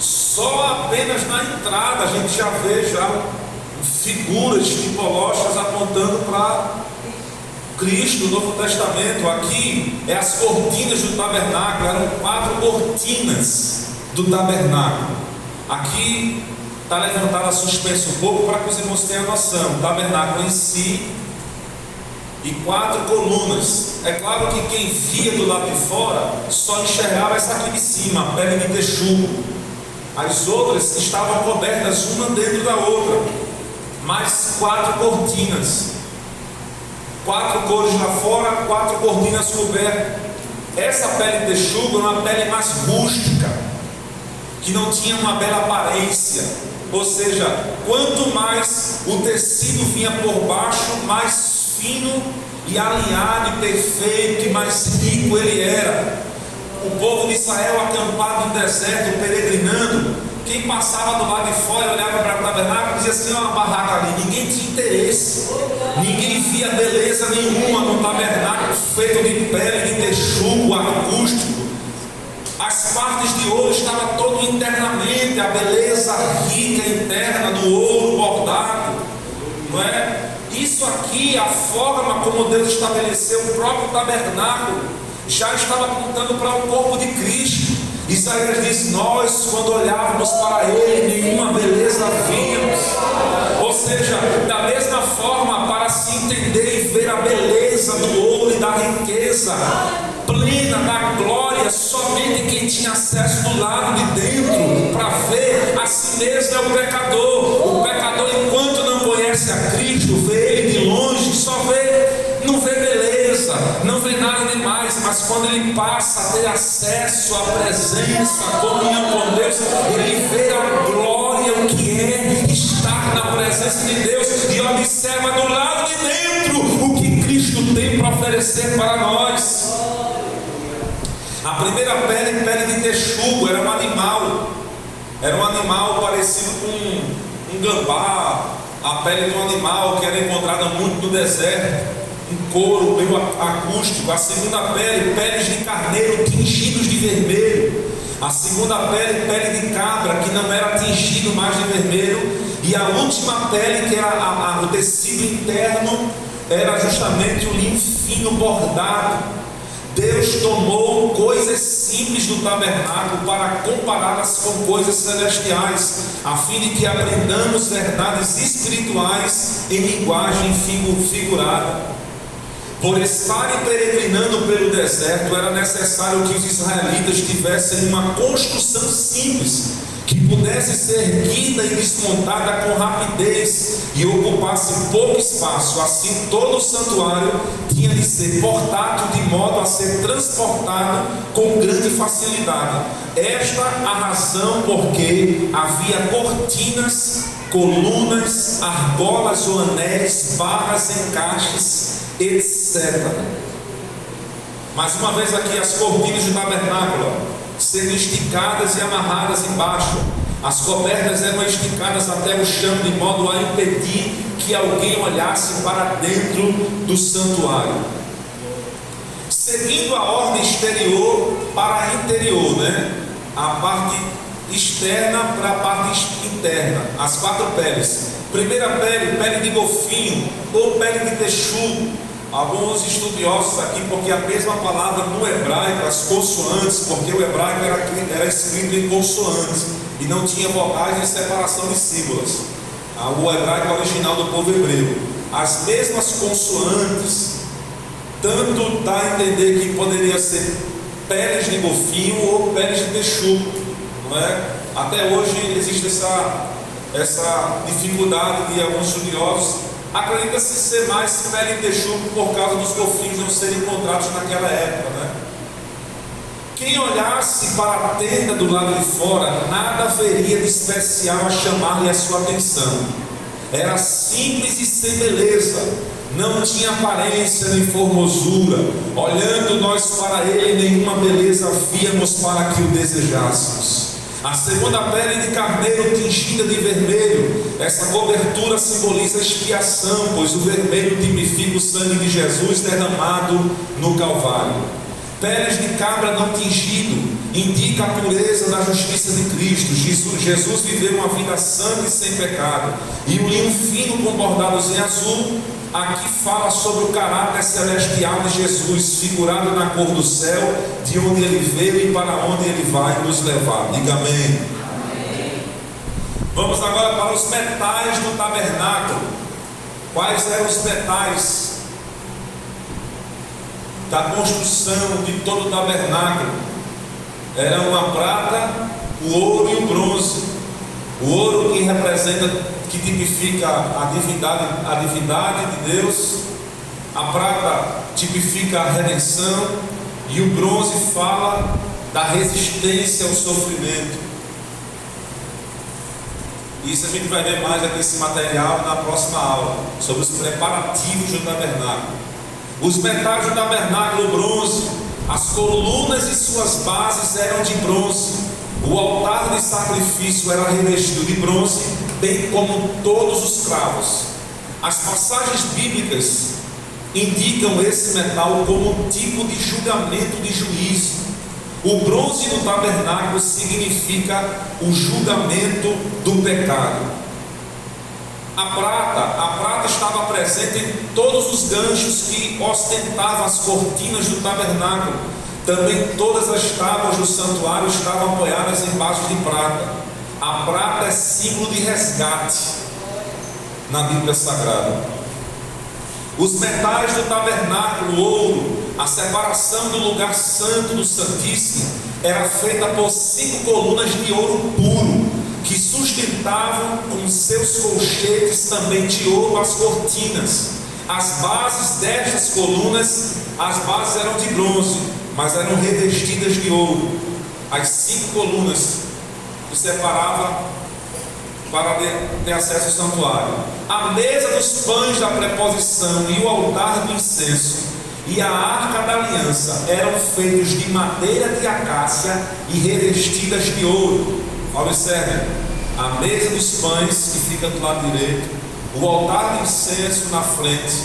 Só apenas na entrada a gente já vê figuras tipológicas apontando para Cristo no Novo Testamento. Aqui é as cortinas do tabernáculo, eram 4 cortinas do tabernáculo. Aqui está levantada a suspensa um pouco para que os irmãos tenham noção. O tabernáculo em si e 4 colunas. É claro que quem via do lado de fora só enxergava essa aqui de cima, a pele de texugo. As outras estavam cobertas uma dentro da outra, mais 4 cortinas, 4 cores lá fora, 4 cortinas cobertas. Essa pele de texugo é uma pele mais rústica, que não tinha uma bela aparência, ou seja, quanto mais o tecido vinha por baixo, mais fino e alinhado e perfeito e mais rico ele era. O povo de Israel acampado no deserto, peregrinando, quem passava do lado de fora, olhava para o tabernáculo e dizia assim: uma barraca ali, ninguém tinha interesse, ninguém via beleza nenhuma no tabernáculo feito de pele, de texugo, acústico. As partes de ouro estavam todo internamente, a beleza rica interna do ouro bordado, não é? Isso aqui, a forma como Deus estabeleceu o próprio tabernáculo, já estava apontando para o corpo de Cristo. Isaías diz: nós, quando olhávamos para Ele, nenhuma beleza víamos. Ou seja, da mesma forma, para se entender e ver a beleza do ouro e da riqueza plena da glória, somente quem tinha acesso do lado de dentro para ver a si mesmo é o pecador. O pecador, enquanto não conhece a Cristo, vê Ele de longe, só vê, não vê beleza, não vê nada demais, mas quando ele passa a ter acesso à presença, à comunhão com Deus, ele vê a glória, o que é estar na presença de Deus, e observa do lado de dentro o que Cristo tem para oferecer para nós. A primeira pele, pele de texugo, era um animal parecido com um gambá, a pele de um animal que era encontrada muito no deserto, um couro meio acústico. A segunda pele, peles de carneiro tingidos de vermelho. A segunda pele, pele de cabra, que não era tingido mais de vermelho. E a última pele, que era o tecido interno, era justamente o linho fino bordado. Deus tomou coisas simples do tabernáculo para compará-las com coisas celestiais, a fim de que aprendamos verdades espirituais em linguagem figurada. Por estarem peregrinando pelo deserto, era necessário que os israelitas tivessem uma construção simples, que pudesse ser erguida e desmontada com rapidez e ocupasse pouco espaço. Assim, todo o santuário tinha de ser portátil, de modo a ser transportado com grande facilidade. Esta a razão porque havia cortinas, colunas, argolas ou anéis, barras, encaixes, etc. Mais uma vez aqui, as cortinas do tabernáculo sendo esticadas e amarradas embaixo. As cobertas eram esticadas até o chão, de modo a impedir que alguém olhasse para dentro do santuário. Seguindo a ordem exterior para interior, a parte externa para a parte interna, as 4 peles. Primeira pele, pele de golfinho ou pele de texugo. Alguns estudiosos aqui, porque a mesma palavra no hebraico, as consoantes, porque o hebraico era escrito em consoantes e não tinha vogais nem separação de sílabas. O hebraico original do povo hebreu. as mesmas consoantes, tanto dá a entender que poderia ser peles de golfinho ou peles de texugo, não é? Até hoje existe essa dificuldade de alguns estudiosos. Acredita-se ser mais pele de texugo por causa dos golfinhos não serem encontrados naquela época, né? Quem olhasse para a tenda do lado de fora, nada veria de especial a chamar-lhe a sua atenção. Era simples e sem beleza, não tinha aparência nem formosura. Olhando nós para ele, nenhuma beleza víamos para que o desejássemos. A segunda pele de carneiro tingida de vermelho, essa cobertura simboliza a expiação, pois o vermelho tipifica o sangue de Jesus derramado no Calvário. Peles de cabra não tingido indica a pureza da justiça de Cristo. Jesus viveu uma vida santa e sem pecado. E o linho fino com bordados em azul, aqui fala sobre o caráter celestial de Jesus, figurado na cor do céu, de onde ele veio e para onde ele vai nos levar. Diga amém. Amém. Vamos agora para os metais do tabernáculo. Quais eram os metais da construção de todo o tabernáculo? Eram a prata, o ouro e o bronze. O ouro que representa, que tipifica a divindade de Deus. A prata tipifica a redenção. E o bronze fala da resistência ao sofrimento. Isso a gente vai ver mais aqui nesse material na próxima aula, sobre os preparativos do tabernáculo. Os metais do tabernáculo, bronze. As colunas e suas bases eram de bronze. O altar de sacrifício era revestido de bronze, bem como todos os cravos. As passagens bíblicas indicam esse metal como um tipo de julgamento de juízo. O bronze do tabernáculo significa o julgamento do pecado. A prata estava presente em todos os ganchos que ostentavam as cortinas do tabernáculo. Também todas as tábuas do santuário estavam apoiadas em bases de prata. A prata é símbolo de resgate na Bíblia Sagrada. Os metais do tabernáculo, ouro, a separação do lugar santo do Santíssimo era feita por 5 colunas de ouro puro, que sustentavam com seus colchetes também de ouro as cortinas. As bases destas colunas, as bases eram de bronze, mas eram revestidas de ouro. As 5 colunas que separavam para ter acesso ao santuário. A mesa dos pães da preposição e o altar do incenso e a arca da aliança eram feitos de madeira de acácia e revestidas de ouro. Observe, a mesa dos pães que fica do lado direito, o altar do incenso na frente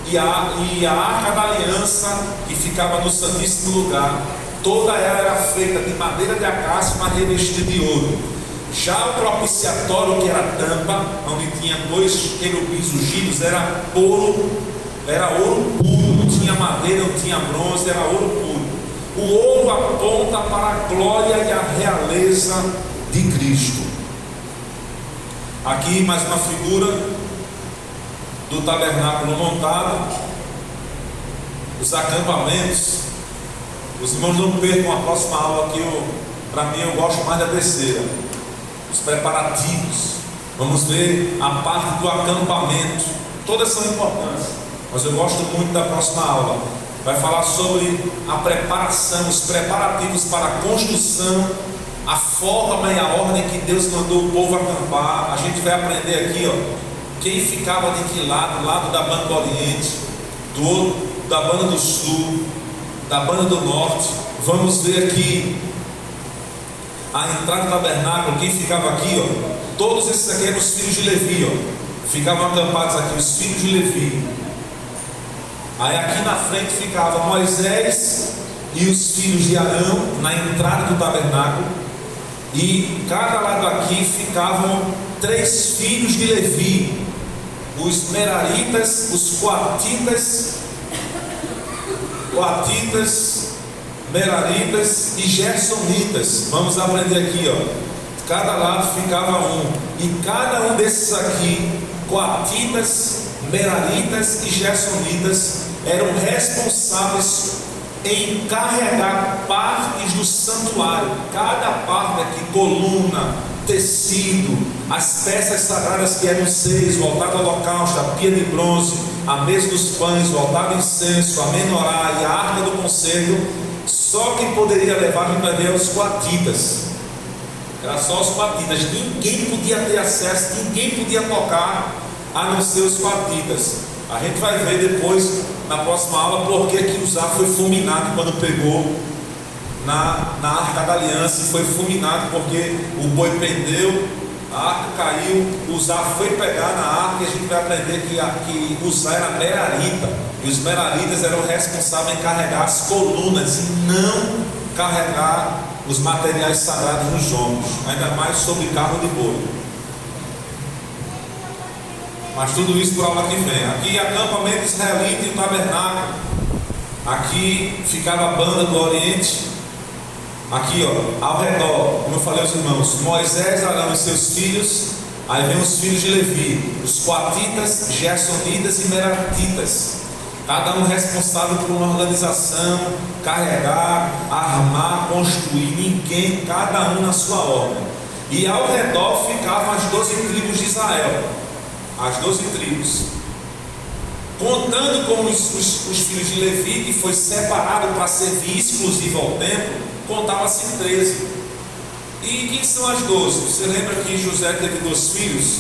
e a arca da aliança que ficava no santíssimo lugar. Toda ela era feita de madeira de acácia, mas revestida de ouro. Já o propiciatório, que era a tampa, onde tinha 2 querubins ungidos, era ouro puro, não tinha madeira, não tinha bronze, era ouro puro. O ouro aponta para a glória e a realeza de Cristo. Aqui mais uma figura do tabernáculo montado, os acampamentos. Os irmãos não percam a próxima aula, que para mim eu gosto mais da terceira. Os preparativos. Vamos ver a parte do acampamento. Todas são importantes, mas eu gosto muito da próxima aula. Vai falar sobre a preparação, os preparativos para a construção, a forma e a ordem que Deus mandou o povo acampar. A gente vai aprender aqui, quem ficava de que lado? Lado da banda do Oriente, do outro, da banda do Sul, da banda do Norte. Vamos ver aqui a entrada do tabernáculo. Quem ficava aqui, todos esses aqui eram os filhos de Levi, ficavam acampados aqui, os filhos de Levi. Aí aqui na frente ficava Moisés e os filhos de Arão na entrada do tabernáculo, e cada lado aqui ficavam 3 filhos de Levi, os Meraritas, os Coatitas, Meraritas e Gersonitas. Vamos aprender aqui, cada lado ficava um, e cada um desses aqui, Coatitas, Meraritas e Gersonitas eram responsáveis em carregar partes do santuário. Cada parte aqui, coluna, tecido, as peças sagradas que eram 6, o altar do holocausto, a pia de bronze, a mesa dos pães, o altar do incenso, a menorá e a arca do conselho, só quem poderia levar no eram os coatitas. Era só os coatitas, ninguém podia ter acesso, ninguém podia tocar, a não ser os coatitas. A gente vai ver depois, na próxima aula, por que Uzá foi fulminado quando pegou na arca da aliança, e foi fulminado porque o boi pendeu, a arca caiu, Uzá foi pegar na arca, e a gente vai aprender que Uzá era merarita, e os meraritas eram responsáveis em carregar as colunas e não carregar os materiais sagrados nos ombros, ainda mais sobre carro de boi. Mas tudo isso por aula que vem. Aqui acampamento israelita e o tabernáculo. Aqui ficava a banda do Oriente. Aqui, ao redor, como eu falei aos irmãos, Moisés, Arão e seus filhos. Aí vem os filhos de Levi, os coatitas, gersonitas e meraritas. Cada um responsável por uma organização, carregar, armar, construir. Ninguém, cada um na sua ordem. E ao redor ficavam as 12 tribos de Israel. As 12 tribos, contando com os filhos de Levi, que foi separado para servir exclusivo ao templo, contava-se 13. E quem são as 12? Você lembra que José teve 2 filhos,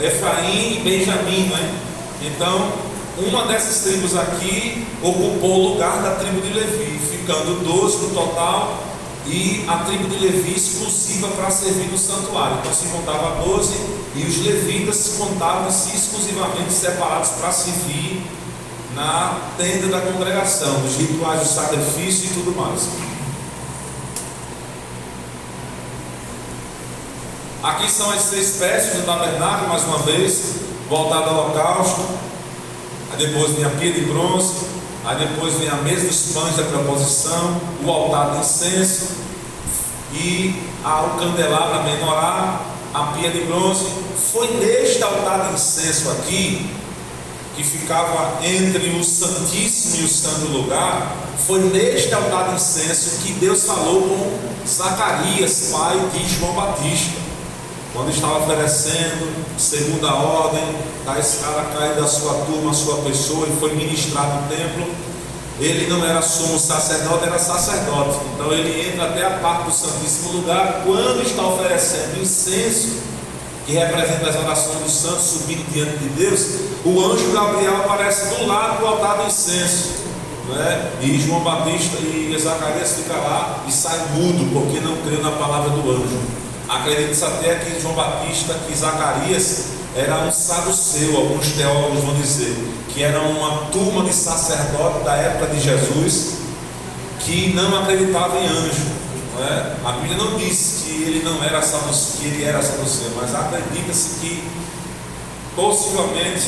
Efraim e Benjamim, né? Então, uma dessas tribos aqui ocupou o lugar da tribo de Levi, ficando 12 no total, e a tribo de Levi exclusiva para servir no santuário. Então se contava 12, e os levitas contavam-se exclusivamente separados para servir na tenda da congregação, nos rituais do sacrifício e tudo mais. Aqui são as 6 peças do tabernáculo, mais uma vez, voltado ao holocausto. Aí depois vem a pia de bronze, aí depois vem a mesa dos pães da proposição, o altar do incenso e o candelabro, a menorá, a pia de bronze. Foi neste altar de incenso aqui, que ficava entre o Santíssimo e o Santo Lugar, foi neste altar de incenso que Deus falou com Zacarias, pai de João Batista, quando estava oferecendo, segundo a ordem, da escada caída da sua turma, a sua pessoa, e foi ministrado no templo. Ele não era sumo sacerdote, era sacerdote. Então ele entra até a parte do Santíssimo Lugar, quando está oferecendo incenso, que representa as orações dos santos subindo diante de Deus, o anjo Gabriel aparece do lado do altar do incenso, né? E João Batista e Zacarias ficam lá e sai mudo, porque não creu na palavra do anjo. Acredita-se até que João Batista, que Zacarias era um saduceu, alguns teólogos vão dizer, que era uma turma de sacerdotes da época de Jesus, que não acreditava em anjo, não é? A Bíblia não diz que ele não era saduceu, que ele era saduceu, mas acredita-se que possivelmente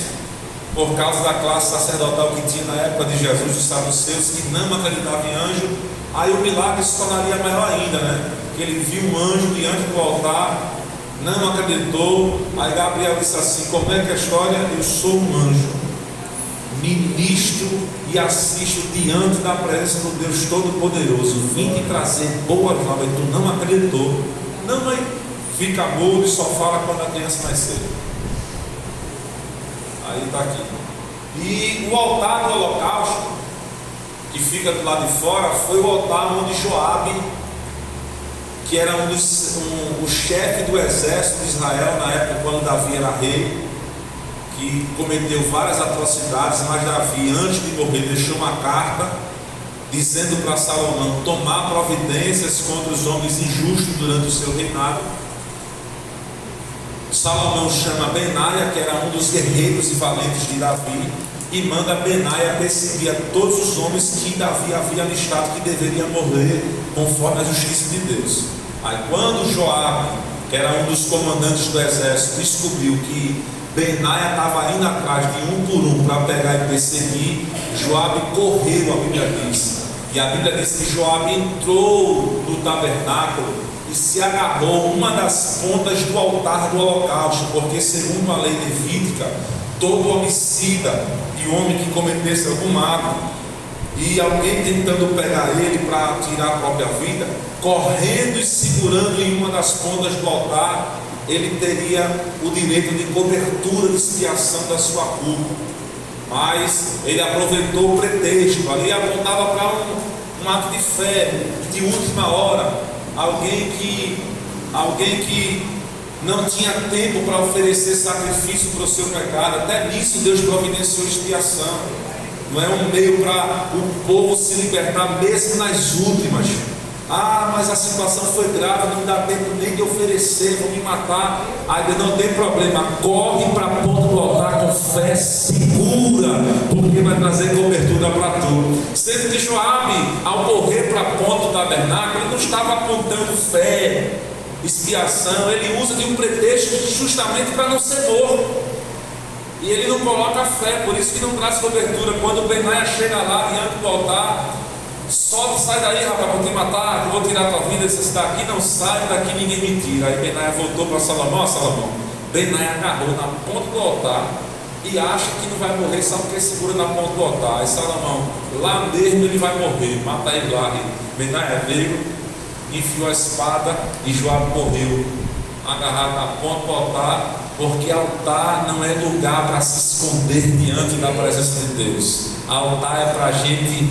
por causa da classe sacerdotal que tinha na época de Jesus, os saduceus, que não acreditavam em anjo, aí o milagre se tornaria maior ainda, né? Que ele viu um anjo diante do altar, não acreditou. Aí Gabriel disse assim: como é que é a história? Eu sou um anjo, ministro e assisto diante da presença do Deus Todo-Poderoso, vim te trazer boas novas. E tu não acreditou. Não, mãe, fica mudo e só fala quando a criança nascer. Aí está aqui. E o altar do holocausto, que fica do lado de fora, foi o altar onde Joabe, que era o chefe do exército de Israel na época quando Davi era rei, que cometeu várias atrocidades, mas Davi, antes de morrer, deixou uma carta dizendo para Salomão tomar providências contra os homens injustos durante o seu reinado. Salomão chama Benaia, que era um dos guerreiros e valentes de Davi, e manda Benaia perseguir a todos os homens que Davi havia listado que deveriam morrer conforme a justiça de Deus. Aí quando Joabe, que era um dos comandantes do exército, descobriu que Benaia estava indo atrás de um por um para pegar e perseguir, Joabe correu, a Bíblia diz. E a Bíblia diz que Joabe entrou no tabernáculo e se agarrou uma das pontas do altar do holocausto, porque segundo a lei levítica, todo homicida e homem que cometesse algum ato, e alguém tentando pegar ele para tirar a própria vida, correndo e segurando em uma das pontas do altar, ele teria o direito de cobertura de expiação da sua culpa. Mas ele aproveitou o pretexto, ali apontava para um ato de fé, de última hora, alguém que não tinha tempo para oferecer sacrifício para o seu pecado. Até nisso Deus providenciou expiação. Não é um meio para o povo se libertar mesmo nas últimas. Mas a situação foi grave, não dá tempo nem de oferecer, vão me matar. Ainda não tem problema, corre para a ponta do altar com fé segura, porque vai trazer cobertura para tu. Sendo que Joabe, ao correr para a ponta do tabernáculo, ele não estava apontando fé, expiação, ele usa de um pretexto justamente para não ser morto. E ele não coloca fé, por isso que não traz cobertura. Quando Benaia chega lá diante do altar, solta, sai daí, rapaz, vou te matar, eu vou tirar a tua vida. Ele disse: daqui não sai, daqui ninguém me tira. Aí Benaia voltou para Salomão. Benaia agarrou na ponta do altar e acha que não vai morrer só porque segura na ponta do altar. Aí Salomão, lá mesmo ele vai morrer, mata ele lá. E Benaia veio, enfiou a espada e Joabe morreu, agarrado na ponta do altar, porque altar não é lugar para se esconder diante da presença de Deus. Altar é para a gente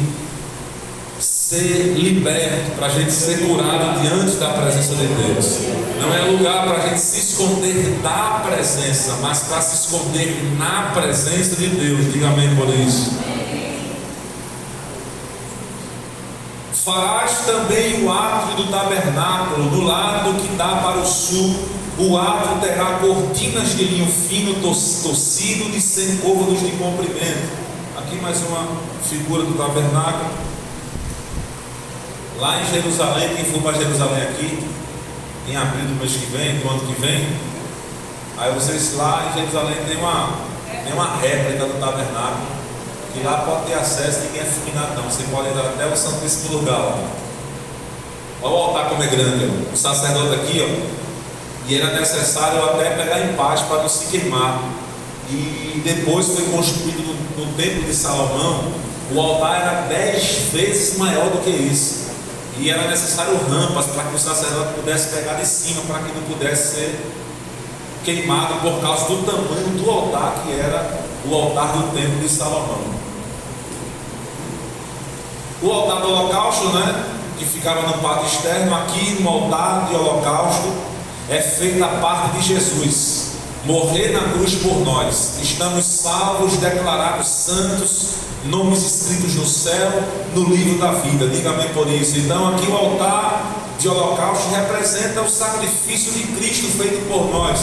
ser liberto, para a gente ser curado diante da presença de Deus. Não é lugar para a gente se esconder da presença, mas para se esconder na presença de Deus. Diga amém por isso. Farás também o átrio do tabernáculo do lado que dá para o sul. O átrio terá cortinas de linho fino torcido de 100 côvados de comprimento. Aqui mais uma figura do tabernáculo. Lá em Jerusalém, quem for para Jerusalém aqui, em abril do mês que vem, do ano que vem, aí vocês lá em Jerusalém tem uma réplica do tabernáculo, que lá pode ter acesso, ninguém é fulminado não, você pode entrar até o santíssimo lugar lá. Olha o altar como é grande, ó. O sacerdote aqui, ó, e era necessário até pegar em paz para não se queimar. E depois foi construído no templo de Salomão, o altar era 10 vezes maior do que isso. E era necessário rampas para que o sacerdote pudesse pegar de cima, para que não pudesse ser queimado por causa do tamanho do altar, que era o altar do templo de Salomão. O altar do holocausto, que ficava no pátio externo, aqui no altar de holocausto é feita a parte de Jesus morrer na cruz por nós. Estamos salvos, declarados santos, nomes escritos no céu, no livro da vida. Diga amém por isso. Então aqui o altar de holocausto representa o sacrifício de Cristo feito por nós,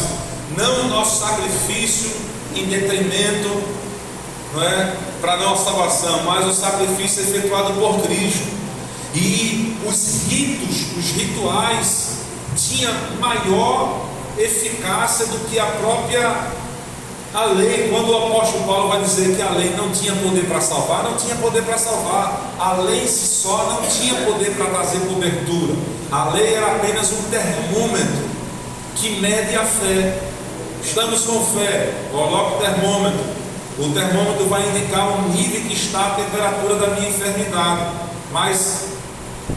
não o nosso sacrifício em detrimento, para a nossa salvação, mas o sacrifício efetuado por Cristo. E os rituais tinham maior eficácia do que a própria lei. Quando o apóstolo Paulo vai dizer que a lei não tinha poder para salvar, não tinha poder para salvar. A lei em si só não tinha poder para trazer cobertura. A lei era apenas um termômetro que mede a fé. Estamos com fé, coloca o termômetro. O termômetro vai indicar o nível que está a temperatura da minha enfermidade. Mas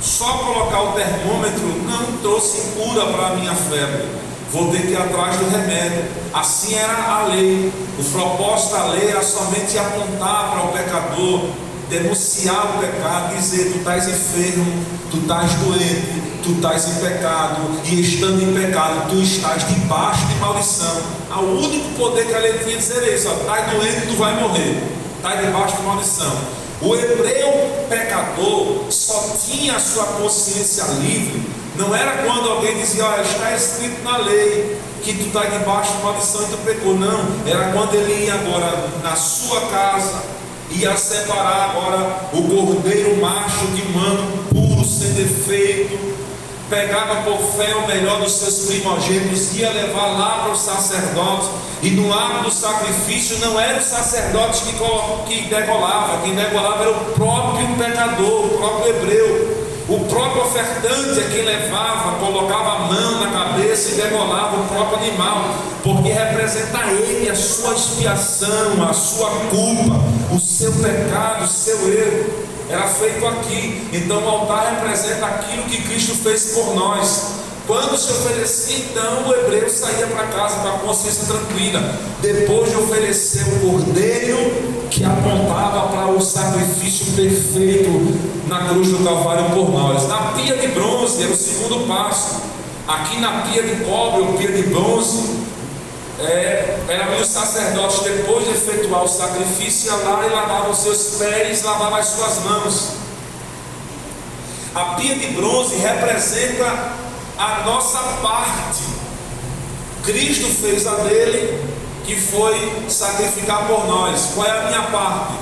só colocar o termômetro não trouxe cura para a minha febre. Vou ter que ir atrás do remédio. Assim era a lei. O propósito da lei era somente apontar para o pecador, denunciar o pecado, dizer: tu estás enfermo, tu estás doente, tu estás em pecado, e estando em pecado, tu estás debaixo de maldição. O único poder que a lei tinha de dizer isso: estás doente, tu vai morrer, estás debaixo de maldição. O hebreu pecador só tinha a sua consciência livre. Não era quando alguém dizia: está escrito na lei que tu está debaixo de maldição e tu pecou. Não, era quando ele ia agora na sua casa, ia separar agora o cordeiro macho de mano puro, sem defeito, pegava por fé o melhor dos seus primogênitos, ia levar lá para os sacerdotes. E no ato do sacrifício não era os sacerdotes que degolava, quem degolava era o próprio pecador, o próprio hebreu. O próprio ofertante é quem levava, colocava a mão na cabeça e degolava o próprio animal, porque representa ele, a sua expiação, a sua culpa, o seu pecado, o seu erro. Era feito aqui. Então o altar representa aquilo que Cristo fez por nós. Quando se oferecia, então o hebreu saía para casa com a consciência tranquila, depois de oferecer o cordeiro que apontava para o sacrifício perfeito na cruz do Calvário por nós. Na pia de bronze era o segundo passo. Aqui na pia de cobre ou pia de bronze, era onde o sacerdote, depois de efetuar o sacrifício, ia lá e lavava os seus pés, lavava as suas mãos. A pia de bronze representa a nossa parte. Cristo fez a dele, que foi sacrificar por nós. Qual é a minha parte?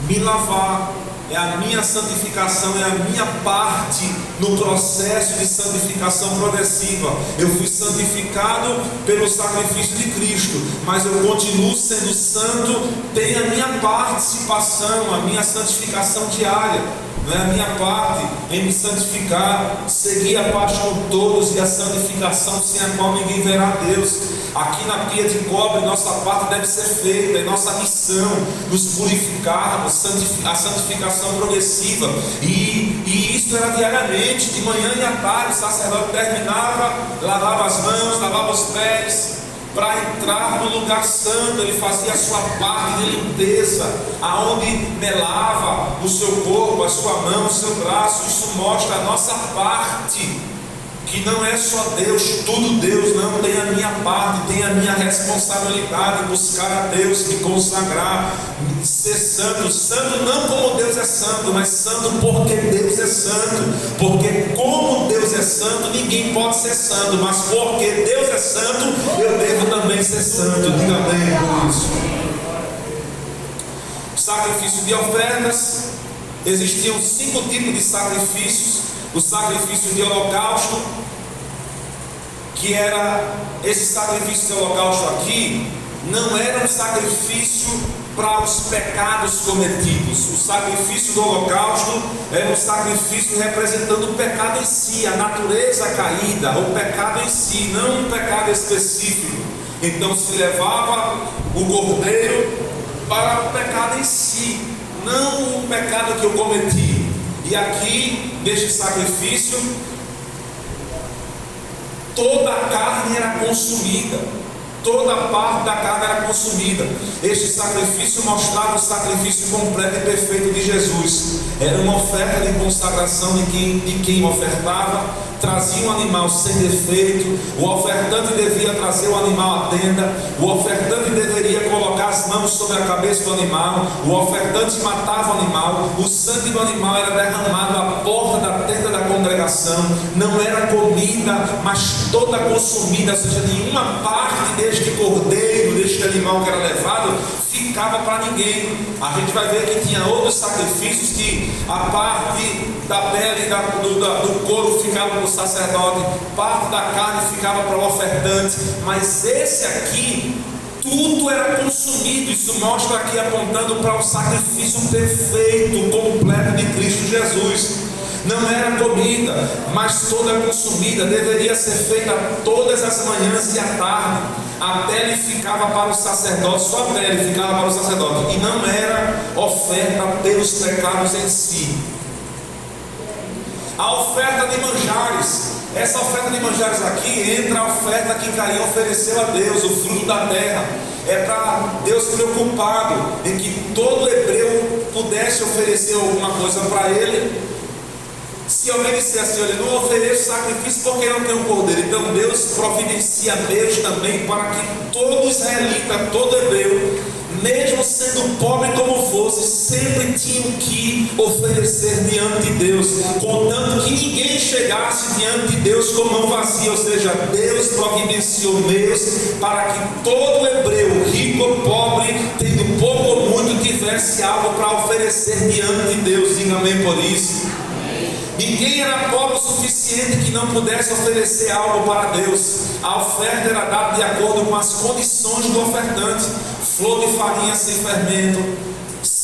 Me lavar. É a minha santificação, é a minha parte no processo de santificação progressiva. Eu fui santificado pelo sacrifício de Cristo, mas eu continuo sendo santo. Tem a minha participação, a minha santificação diária. Não é a minha parte em me santificar, seguir a paixão de todos e a santificação sem a qual ninguém verá a Deus. Aqui na pia de cobre, nossa parte deve ser feita, é nossa missão, nos purificarmos, a santificação progressiva. E isso era diariamente, de manhã e à tarde. O sacerdote terminava, lavava as mãos, lavava os pés. Para entrar no lugar santo, ele fazia a sua parte de limpeza, aonde melava o seu corpo, a sua mão, o seu braço. Isso mostra a nossa parte, que não é só Deus, tudo Deus. Não, tem a minha parte, tem a minha responsabilidade, buscar a Deus, me consagrar, ser santo. Santo não como Deus é santo, mas santo porque Deus é santo. Porque como Deus é santo, ninguém pode ser santo, mas porque Deus é santo, eu devo também ser santo. Diga amém por isso. Sacrifício de ofertas. Existiam 5 tipos de sacrifícios. O sacrifício de holocausto, que era esse sacrifício de holocausto aqui, não era um sacrifício para os pecados cometidos. O sacrifício do holocausto era um sacrifício representando o pecado em si, a natureza caída, o pecado em si, não um pecado específico. Então se levava o cordeiro para o pecado em si, não o pecado que eu cometi. E aqui, neste sacrifício, toda a carne era consumida, toda a parte da carne era consumida. Este sacrifício mostrava o sacrifício completo e perfeito de Jesus. Era uma oferta de consagração de quem ofertava. Trazia um animal sem defeito. O ofertante devia trazer o animal à tenda. O ofertante deveria colocar as mãos sobre a cabeça do animal. O ofertante matava o animal. O sangue do animal era derramado à porta da tenda da congregação. Não era comida, mas toda consumida. Ou seja, nenhuma parte deste cordeiro, deste animal que era levado, ficava para ninguém. A gente vai ver que tinha outros sacrifícios que a parte da pele do couro ficava para o sacerdote, parte da carne ficava para o ofertante, mas esse aqui tudo era consumido. Isso mostra aqui apontando para o sacrifício perfeito, completo de Cristo Jesus. Não era comida, mas toda consumida, deveria ser feita todas as manhãs e à tarde. A pele ficava para o sacerdote, só a pele ficava para o sacerdote, e não era oferta pelos pecados em si. A oferta de manjares. Essa oferta de manjares aqui entra a oferta que Caim ofereceu a Deus, o fruto da terra. É para Deus preocupado em que todo hebreu pudesse oferecer alguma coisa para ele. Se alguém dissesse, olha, não ofereço sacrifício porque não tem um cordeiro, então Deus providencia meios também para que todo israelita, todo hebreu, mesmo sendo pobre como fosse, sempre tinham que oferecer diante de Deus, contanto que ninguém chegasse diante de Deus com mão vazia. Ou seja, Deus providenciou meios para que todo hebreu, rico ou pobre, tendo pouco ou muito, tivesse algo para oferecer diante de Deus. Diga amém por isso. Ninguém era pobre o suficiente que não pudesse oferecer algo para Deus. A oferta era dada de acordo com as condições do ofertante. Flor de farinha sem fermento,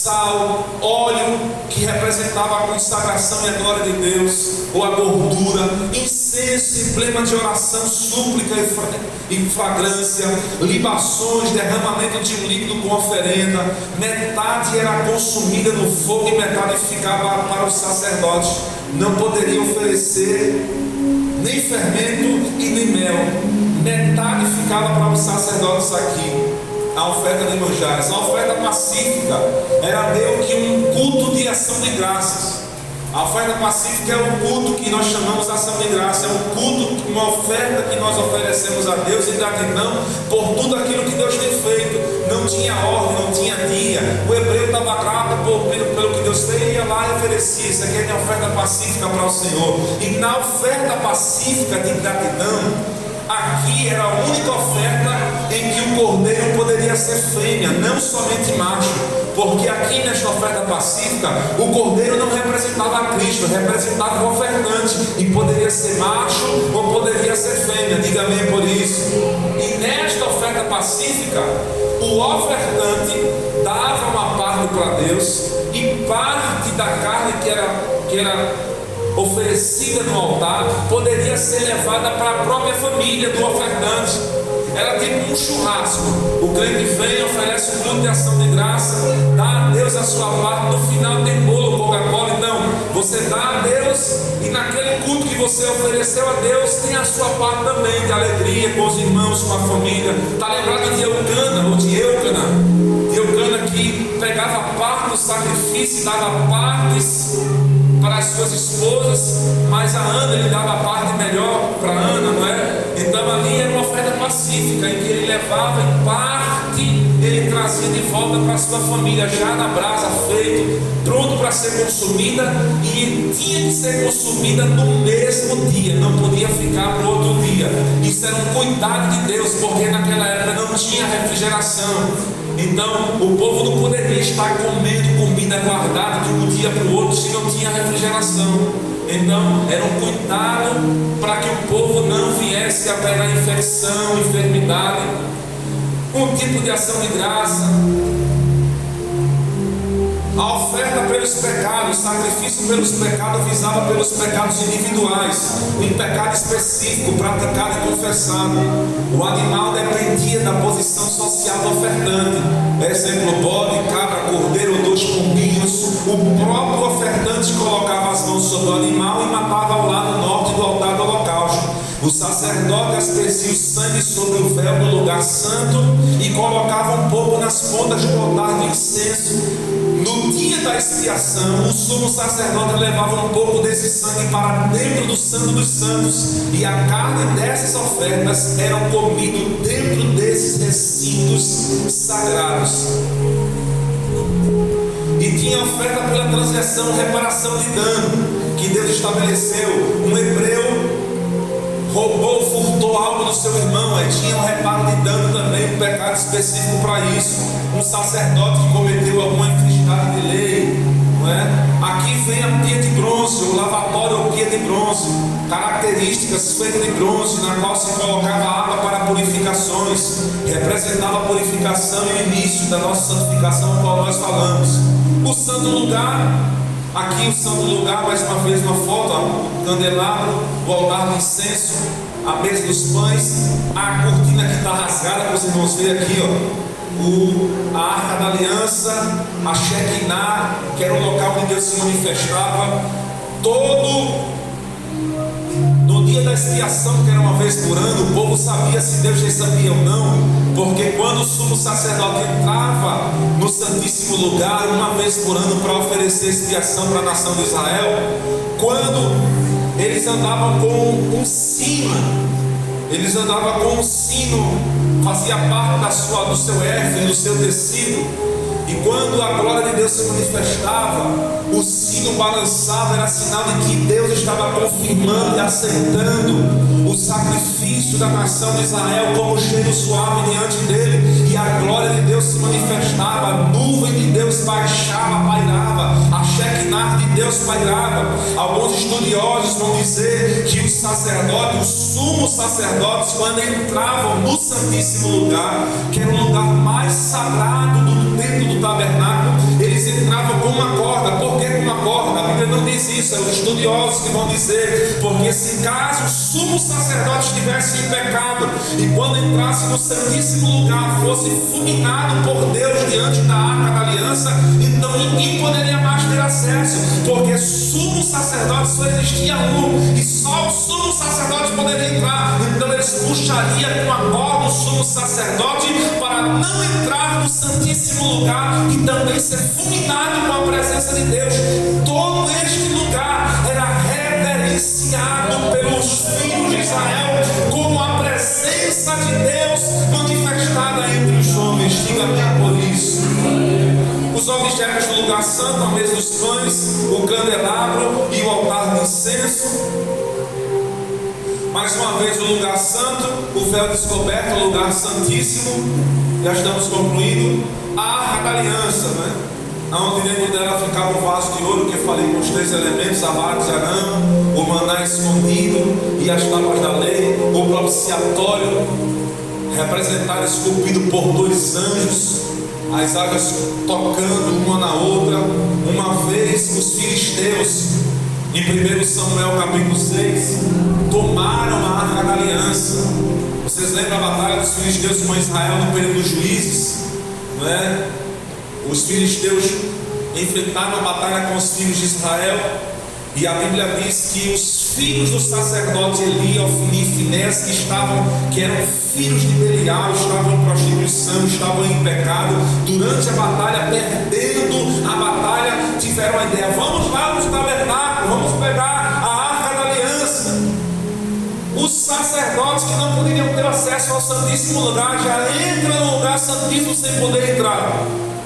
sal, óleo, que representava a consagração e a glória de Deus, ou a gordura, incenso, emblema de oração, súplica e fragrância, libações, derramamento de um líquido com oferenda. Metade era consumida no fogo e metade ficava para os sacerdotes. Não poderiam oferecer nem fermento e nem mel. Metade ficava para os sacerdotes aqui, a oferta de manjares. A oferta pacífica era meio que um culto de ação de graças. A oferta pacífica é um culto que nós chamamos de ação de graça. É um culto, uma oferta que nós oferecemos a Deus em gratidão por tudo aquilo que Deus tem feito. Não tinha ordem, não tinha dia. O hebreu estava grato pelo que Deus fez, ia lá e oferecia. Isso aqui é minha oferta pacífica para o Senhor. E na oferta pacífica de gratidão, aqui era a única oferta em que o cordeiro poderia ser fêmea, não somente macho, porque aqui nesta oferta pacífica o cordeiro não representava Cristo, representava o ofertante, e poderia ser macho ou poderia ser fêmea. Diga amém por isso. E nesta oferta pacífica o ofertante dava uma parte para Deus, e parte da carne que era oferecida no altar poderia ser levada para a própria família do ofertante. Era tipo um churrasco. O crente vem, oferece um culto de ação de graça, dá a Deus a sua parte. No final tem bolo, Coca-Cola. Então você dá a Deus, e naquele culto que você ofereceu a Deus tem a sua parte também de alegria com os irmãos, com a família. Está lembrado de Eucana ou de Eucana? Eucana que pegava parte do sacrifício e dava partes para as suas esposas, mas a Ana, ele dava a parte melhor para Ana, não é? Então ali era uma oferta pacífica, em que ele levava em parte, ele trazia de volta para a sua família, já na brasa, feito, pronto para ser consumida, e tinha que ser consumida no mesmo dia, não podia ficar para o outro dia. Isso era um cuidado de Deus, porque naquela época não tinha refrigeração. Então o povo não poderia estar comendo comida guardada de um dia para o outro se não tinha refrigeração. Então era um cuidado para que o povo não viesse a pegar infecção, enfermidade. Um tipo de ação de graça. A oferta pelos pecados, o sacrifício pelos pecados visava pelos pecados individuais, um pecado específico, praticado e confessado. O animal dependia da posição social do ofertante. Exemplo, bode, cabra, cordeiro ou 2 pombinhos. O próprio ofertante colocava as mãos sobre o animal e matava ao lado norte do altar do holocausto. O sacerdote aspergia o sangue sobre o véu do lugar santo e colocava um pouco nas pontas do altar do incenso. No dia da expiação, o sumo sacerdote levava um pouco desse sangue para dentro do Santo dos Santos, e a carne dessas ofertas eram comidas dentro desses recintos sagrados. E tinha oferta pela transgressão, reparação de dano, que Deus estabeleceu. Um hebreu roubou, furtou algo do seu irmão, aí tinha um reparo de dano também, um pecado específico para isso. Um sacerdote que cometeu alguma infringimento de lei, não é? Aqui vem a pia de bronze, o lavatório ou pia de bronze, características feitas de bronze, na qual se colocava água para purificações, representava a purificação e o início da nossa santificação, qual nós falamos. O santo lugar. Aqui o santo lugar, mais uma vez uma foto, o candelabro, o altar do incenso, a mesa dos pães, a cortina que está rasgada, para os irmãos verem aqui, ó, a arca da aliança, a Shekinah, que era o local onde Deus se manifestava. No dia da expiação, que era uma vez por ano, o povo sabia se Deus recebia ou não, porque quando o sumo sacerdote entrava no Santíssimo Lugar uma vez por ano para oferecer expiação para a nação de Israel, quando eles andavam com um sino, fazia parte do seu éfode, do seu tecido. E quando a glória de Deus se manifestava, o sino balançava, era sinal de que Deus estava confirmando e aceitando o sacrifício da nação de Israel como cheiro suave diante dele. E a glória de Deus se manifestava, a nuvem de Deus baixava, pairava, a Shekinah de Deus pairava. Alguns estudiosos vão dizer que os sacerdotes, os sumos sacerdotes, quando entravam no Santíssimo Lugar, que era o lugar mais sagrado dentro do tabernáculo, eles eles entravam com uma corda. Por que com uma corda? A Bíblia não diz isso, é os estudiosos que vão dizer, porque se caso o sumo sacerdote estivesse em pecado e quando entrasse no santíssimo lugar fosse fulminado por Deus diante da arca da aliança, então ninguém poderia mais ter acesso, porque sumo sacerdote só existia um e só o sumo sacerdote poderia entrar. Então eles puxariam com a corda o sumo sacerdote para não entrar no santíssimo lugar e também ser fulminado com a presença de Deus. Todo este lugar era reverenciado pelos filhos de Israel como a presença de Deus manifestada entre os homens. Diga amém por isso. Os objetos do lugar santo, a mesa dos pães, o candelabro e o altar de incenso. Mais uma vez, o lugar santo, o véu descoberto, o lugar santíssimo. Já estamos concluindo. A arca da aliança, né? Onde dentro dela ficava o vaso de ouro que eu falei com os 3 elementos: a vara de Arão, o maná escondido e as tábuas da lei, o propiciatório, representado, esculpido por 2 anjos, as águas tocando uma na outra. Uma vez os filisteus, em 1 Samuel capítulo 6, tomaram a arca da aliança. Vocês lembram a batalha dos filisteus com Israel no período dos juízes, não é? Os filisteus enfrentaram a batalha com os filhos de Israel, e a Bíblia diz que os filhos do sacerdote Eli, Ofni e Finés, que eram filhos de Belial, estavam em prostituição, estavam em pecado. Durante a batalha, perdendo a batalha, tiveram a ideia: vamos lá no tabernáculo, vamos pegar a arca da aliança. Os sacerdotes que não poderiam ter acesso ao santíssimo lugar já entram no lugar santíssimo sem poder entrar.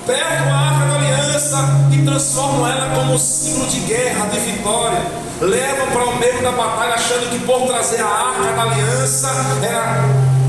Pegam a arca da aliança e transformam ela como símbolo de guerra, de vitória. Levam para o meio da batalha, achando que por trazer a arca da aliança era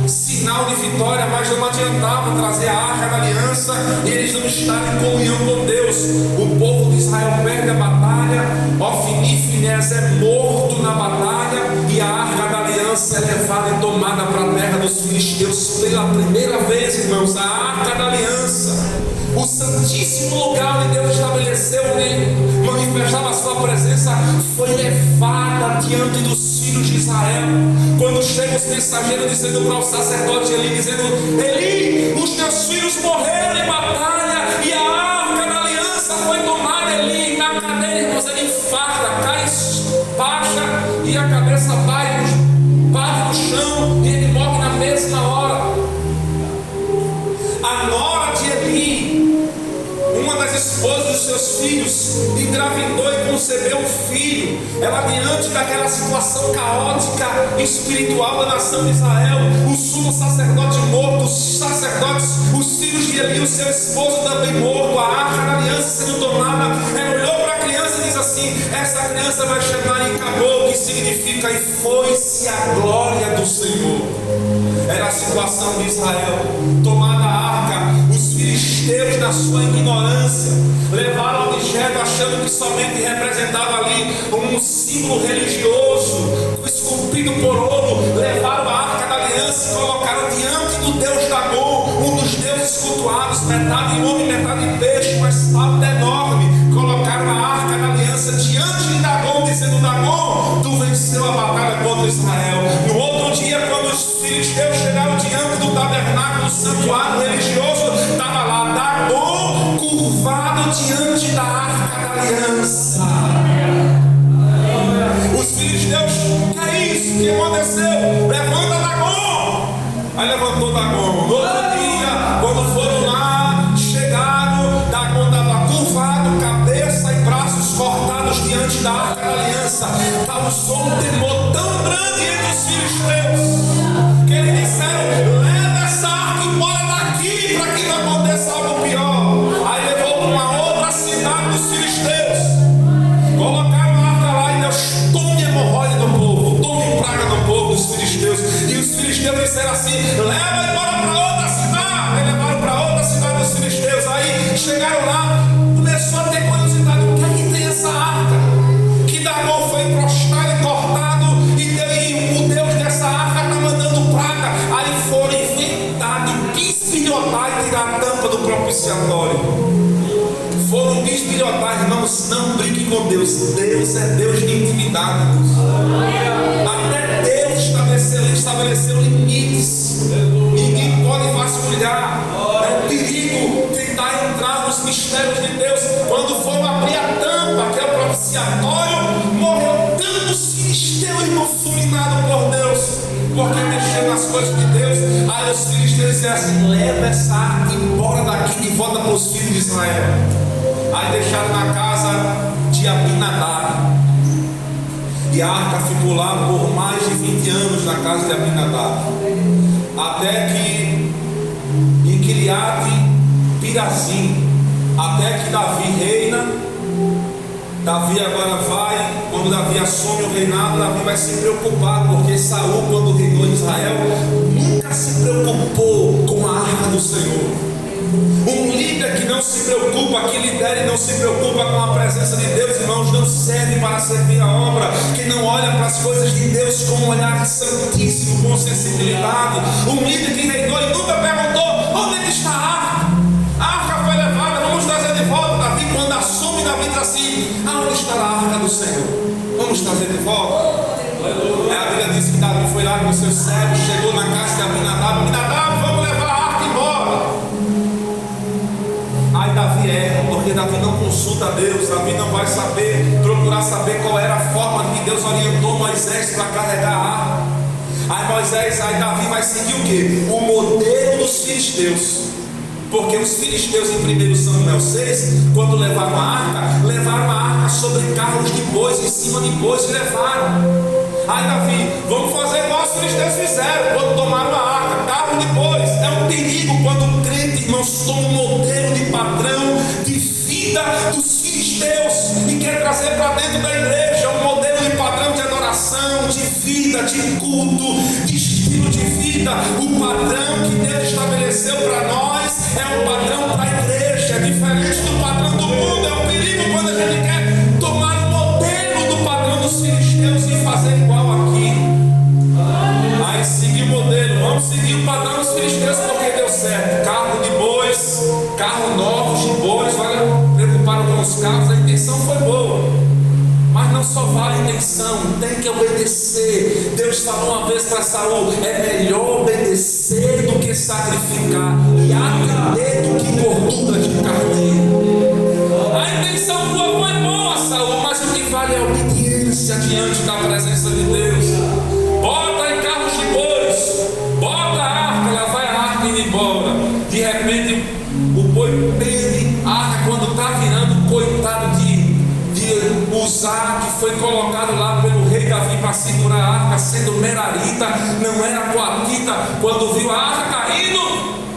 sinal de vitória, mas não adiantava trazer a arca da aliança e eles não estavam em comunhão com Deus. O povo de Israel perde a batalha, Ofni e Finés é morto na batalha, e a arca da aliança é levada e tomada para a terra dos filisteus pela primeira vez, irmãos. A arca da aliança, o santíssimo lugar onde Deus estabeleceu, onde manifestava a sua presença, foi levada diante dos filhos de Israel. Quando chega os mensageiros dizendo para o sacerdote Eli, dizendo: Eli, os teus filhos morreram em batalha e a arca da aliança foi tomada. Eli, na cadeira, irmãos, ele infarta, cai, baixa e a cabeça bate no chão e ele morre na mesma hora. A nora de Eli, uma das esposas dos seus filhos, engravidou e concebeu um filho. Ela, diante daquela situação caótica espiritual da nação de Israel, o sumo sacerdote morto, os sacerdotes, os filhos de Eli, o seu esposo também morto, a arca da aliança sendo tomada, ela olhou para a criança e diz assim: essa criança vai chamar Icabô, que significa e foi-se a glória do Senhor. Era a situação de Israel. Tomada a arca, os filisteus, na sua ignorância, levaram o objeto achando que somente representava ali um símbolo religioso esculpido por ouro. Levaram a arca da aliança e colocaram diante do deus Dagom, um dos deuses cultuados, metade homem, metade peixe, uma espada enorme. Colocaram a arca da aliança diante de Dagom, dizendo: Dagom, tu venceu a batalha contra Israel. No outro dia, quando os filisteus chegaram diante do tabernáculo, do santuário religioso, estava lá Dagom curvado diante da arca da aliança. Os filisteus: que é isso? O que aconteceu? Levanta Dagom. Aí levantou Dagom. No outro dia, quando foram lá, chegaram, Dagom estava curvado, cabeça e braços cortados diante da arca da aliança. Causou um temor tão grande entre os filisteus que eles disseram: leva essa arca embora daqui, para que não aconteça algo pior. Aí levou para uma outra cidade dos filisteus, colocaram a arca lá e Deus: tome hemorroida do povo, tome praga do povo dos filisteus. E os filisteus disseram assim: leva embora para outra cidade. E levaram para outra cidade dos filisteus. Aí chegaram lá, começou a ter curiosidade: o que é que tem essa arca? Que Dagom foi prostrado e cortado, e o Deus dessa arca está mandando praga. Aí foram e Irmãos, não brinque com Deus. Deus é Deus de intimidade. Até Deus estabeleceu limites. Ninguém pode vasculhar. É um perigo tentar entrar nos mistérios de Deus. Quando for abrir a tampa, que é o propiciatório, morreu tantos filisteus, irmão, fulminado por Deus, porque mexeu nas coisas de Deus. Aí os filisteus disseram assim: leva essa arca embora daqui e volta para os filhos de Israel. Aí deixaram na casa de Abinadab, e a arca ficou lá por mais de 20 anos na casa de Abinadab, até que em Kiriat Pirazim, até que Davi reina. Davi agora vai, quando Davi assume o reinado, Davi vai se preocupar, porque Saul, quando reinou em Israel, nunca se preocupou com a arca do Senhor. Um líder que não se preocupa, que lidera e não se preocupa com a presença de Deus, irmãos, não serve para servir a obra. Que não olha para as coisas de Deus com um olhar santíssimo, com sensibilidade. Um líder que reinou e nunca perguntou: onde é que está a arca? A arca foi levada, vamos trazer de volta. Davi, quando assume, Davi diz assim: aonde está a arca do Senhor? Vamos trazer de volta. A Bíblia diz que Davi foi lá com seus servos, chegou na casa de Abinadab: Abinadab, vamos levar a arca embora. Aí Davi erra, porque Davi não consulta a Deus. Davi não vai procurar saber qual era a forma que Deus orientou Moisés para carregar a arca. Aí Davi vai seguir o quê? O modelo dos filisteus. Porque os filisteus em 1 Samuel 6, quando levaram a arca sobre carros de bois, em cima de bois, e levaram. Aí Davi: vamos fazer igual os filisteus fizeram quando tomaram a arca, carro de bois. É um perigo quando o crente, irmãos, toma um modelo de padrão de vida dos filisteus e quer trazer para dentro da igreja um modelo de padrão de adoração, de vida, de culto, de estilo de vida. O padrão que Deus estabeleceu para nós é um padrão para a igreja, é diferente do padrão do mundo. É um perigo quando a gente quer tomar o modelo do padrão dos filisteus e fazer igual aqui. Aí seguir o modelo, vamos seguir o padrão dos filisteus porque deu certo. Carro de bois, carro novos de bois, olha, preocuparam com os carros, a intenção foi boa. Mas não só vale a intenção, tem que obedecer. Deus falou uma vez para Saul: é melhor obedecer do que sacrificar, e atender do que gordura de carneiro. A intenção tua foi boa, Saul, mas o que vale é a obediência diante da presença de Deus. Bota em carros de bois, bota a arca, lá vai a arca indo embora. De repente o boi perde a arca quando está virando, coitado de Uzá, que foi colocado lá pelo rei Davi para segurar a arca, sendo merarita, não era coatita. Quando viu a arca caindo,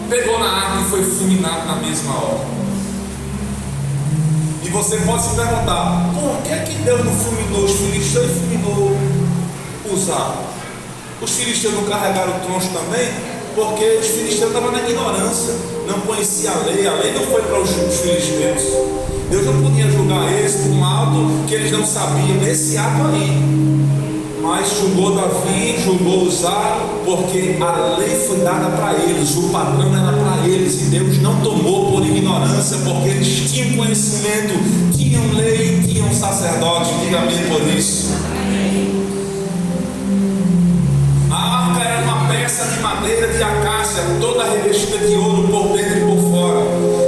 pegou na arca e foi fulminado na mesma hora. E você pode se perguntar: por que Deus não fulminou os filisteus e fulminou Uzá? Os filisteus não carregaram o troncho também? Porque os filisteus estavam na ignorância, não conheciam a lei não foi para os filisteus. Deus não podia julgar eles por um ato que eles não sabiam, nesse ato aí. Mas julgou Davi, julgou Uzá, porque a lei foi dada para eles, o padrão era para eles, e Deus não tomou por ignorância, porque eles tinham conhecimento, tinham lei, tinham sacerdote. Diga amém por isso. A arca era uma peça de madeira de acácia, toda revestida de ouro por dentro e por fora.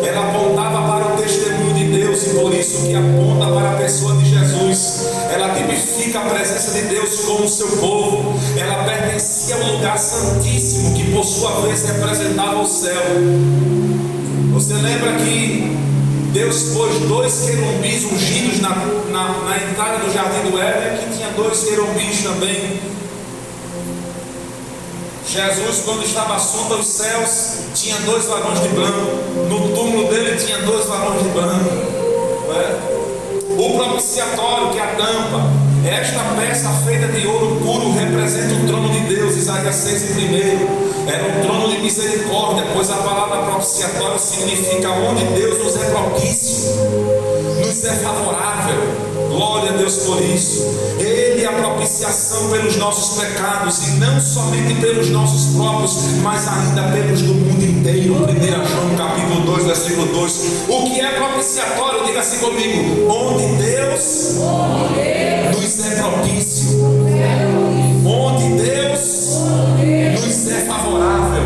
Ela apontava para o testemunho de Deus, e por isso que aponta para a pessoa de Jesus. Ela tipifica a presença de Deus como seu povo. Ela pertencia ao lugar santíssimo, que por sua vez representava o céu. Você lembra que Deus pôs 2 querubins ungidos na entrada do jardim do Éden, que tinha 2 querubins também. Jesus, quando estava assunto aos céus, tinha 2 varões de branco. No túmulo dele tinha 2 varões de branco. O propiciatório, que é a tampa, esta peça feita de ouro puro, representa o trono de Deus. Isaías 6:1. Era um trono de misericórdia, pois a palavra propiciatório significa onde Deus nos é propício, nos é favorável. Glória a Deus por isso. Ele a propiciação pelos nossos pecados, e não somente pelos nossos próprios, mas ainda pelos do mundo inteiro. 1 João capítulo 2, versículo 2. O que é propiciatório? Diga assim comigo: onde Deus nos é propício, onde Deus nos é favorável.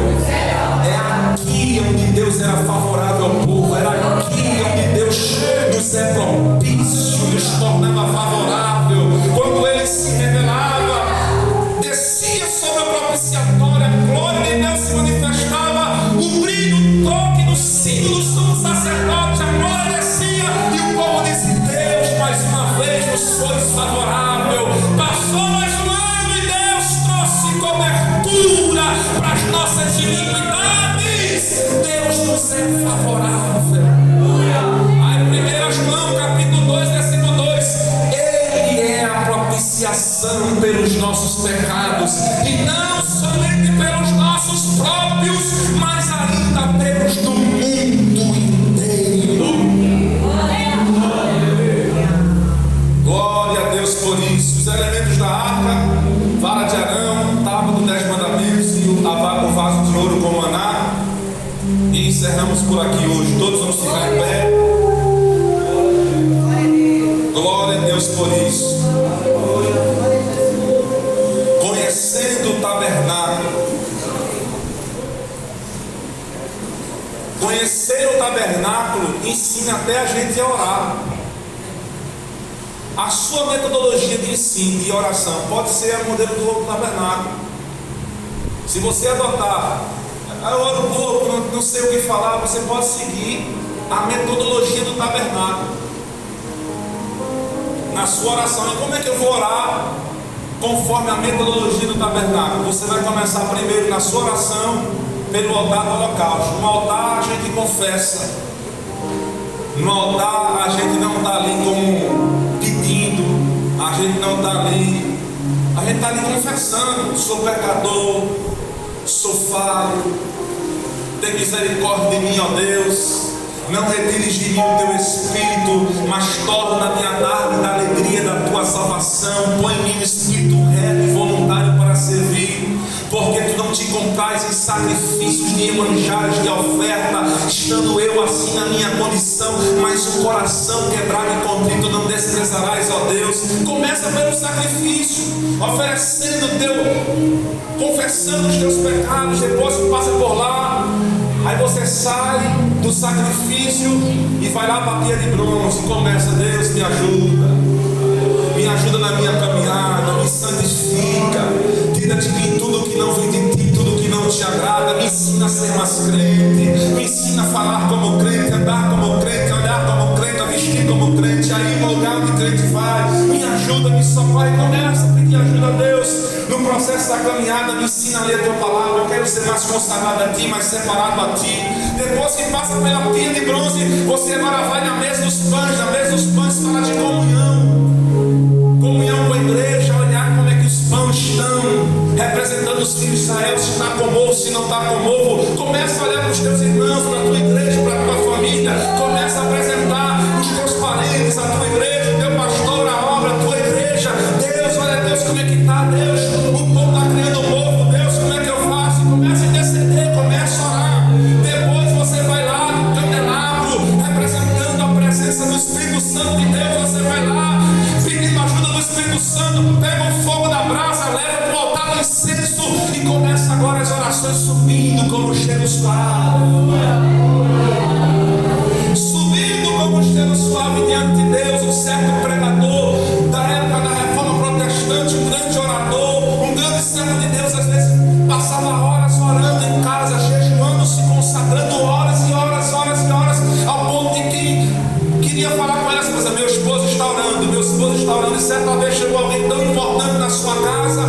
É aqui onde Deus era favorável ao povo, era aqui onde Deus nos é propício, nos tornava favorável. Quando Ele se revelava, descia sobre a propiciatória, a glória de Deus se manifestava, o brilho, o toque do sino do sumo sacerdote, a glória descia, e o povo disse: Deus mais uma vez nos foi favorável. Passou mais um ano e Deus trouxe cobertura para as nossas iniquidades. Deus nos é favorável. Aí 1 João capítulo 2, versículo 2: Ele é a propiciação pelos nossos pecados, e não somente pelos nossos próprios, mas ainda pelos do mundo inteiro. Glória a Deus por isso. Os elementos da arca: vara de Arão, tábua dos 10 mandamentos e o vaso de ouro com maná. E encerramos por aqui hoje. Todos vamos ficar em pé. Glória a Deus por isso. Conhecendo o tabernáculo. Conhecer o tabernáculo ensina até a gente a orar. A sua metodologia de ensino e oração pode ser a modelo do tabernáculo. Se você adotar: eu oro pouco, não sei o que falar, você pode seguir a metodologia do tabernáculo na sua oração. E como é que eu vou orar conforme a metodologia do tabernáculo? Você vai começar primeiro na sua oração pelo altar do holocausto. No altar a gente confessa. No altar a gente não está ali como pedindo, a gente não está ali, a gente está ali confessando: sou pecador, sou falho, tem misericórdia de mim, ó Deus. Não retire de mim o teu espírito, mas torna-me a dar da alegria da tua salvação. Põe em mim o espírito reto e voluntário para servir, porque tu não te comprais em sacrifícios nem em manjares de oferta, estando eu assim na minha condição, mas um coração quebrado e contrito não desprezarás, ó Deus. Começa pelo sacrifício, oferecendo confessando os teus pecados, depois passa por lá. Aí você sai do sacrifício e vai lá para a pia de bronze e começa: Deus, me ajuda na minha caminhada, me santifica, tira de mim tudo que não vem de ti, tudo que não te agrada, me ensina a ser mais crente, me ensina a falar como crente, andar como crente, olhar como crente, a vestir como crente, aí no lugar onde crente vai, me ajuda, me socorre. Começa a pedir ajuda a Deus. No processo da caminhada, me ensina a ler a tua palavra. Eu quero ser mais consagrado a ti, mais separado a ti. Depois que passa pela pia de bronze, você agora vai na mesa dos pães. Na mesa dos pães fala de comunhão. Comunhão com a igreja, olhar como é que os pães estão representando os filhos de Israel, se está com ovo, se não está com ovo. Começa a olhar para os teus irmãos, para a tua igreja, para a tua família. Começa a apresentar os teus parentes, a tua igreja, o teu pastor, a obra, a tua igreja. Deus, olha Deus, como é que está, Deus? O povo está criando um povo, Deus, como é que eu faço? E começa a interceder, começa a orar. Depois você vai lá no candelabro, representando a presença do Espírito Santo de Deus. Você vai lá pedindo ajuda do Espírito Santo, pega o fogo da brasa, leva para o altar do incenso e começa agora as orações subindo como cheiro suave. Subindo como cheiro suave diante de Deus. Um certo pregador da época da Reforma Protestante, um grande orador, um grande servo de Deus, às vezes passava horas orando em casa, jejuando, se consagrando, horas e horas e horas e horas, ao ponto de que queria falar com ela, mas meu esposo está orando, meu esposo está orando. E certa vez chegou alguém tão importante na sua casa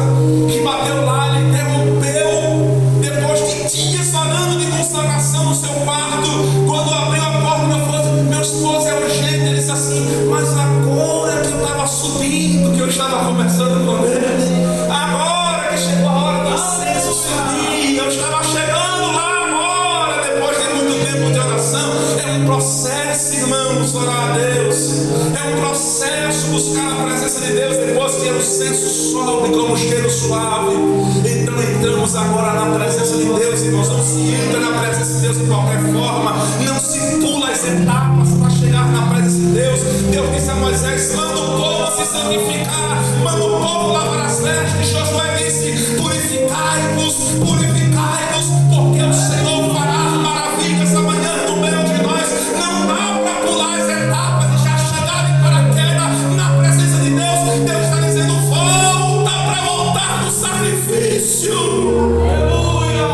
que bateu lá, ele interrompeu, depois de dias orando de consagração no seu quarto. Quando abriu a porta, meu esposo é urgente. Ele disse assim: mas agora que eu estava subindo, que eu estava conversando com ele, agora que chegou a hora do incenso subir, eu estava chegando lá agora, depois de muito tempo de oração. É um processo, irmãos, orar a Deus. É um processo buscar a presença de Deus depois que o incenso sobe como cheiro suave. Então entramos agora na presença de Deus, irmãos. Não se entra na presença de Deus de qualquer forma. Não se pula as etapas para chegar na presença de Deus. Deus disse a Moisés: manda o povo se santificar, manda o povo lavar as vestes. Josué disse: purificai-vos, purificai-vos, porque o Senhor fará maravilhas amanhã no meio de nós. Não dá para pular as etapas e já chegar de paraquedas na presença de Deus. Deus está dizendo: volta para voltar no sacrifício. Aleluia.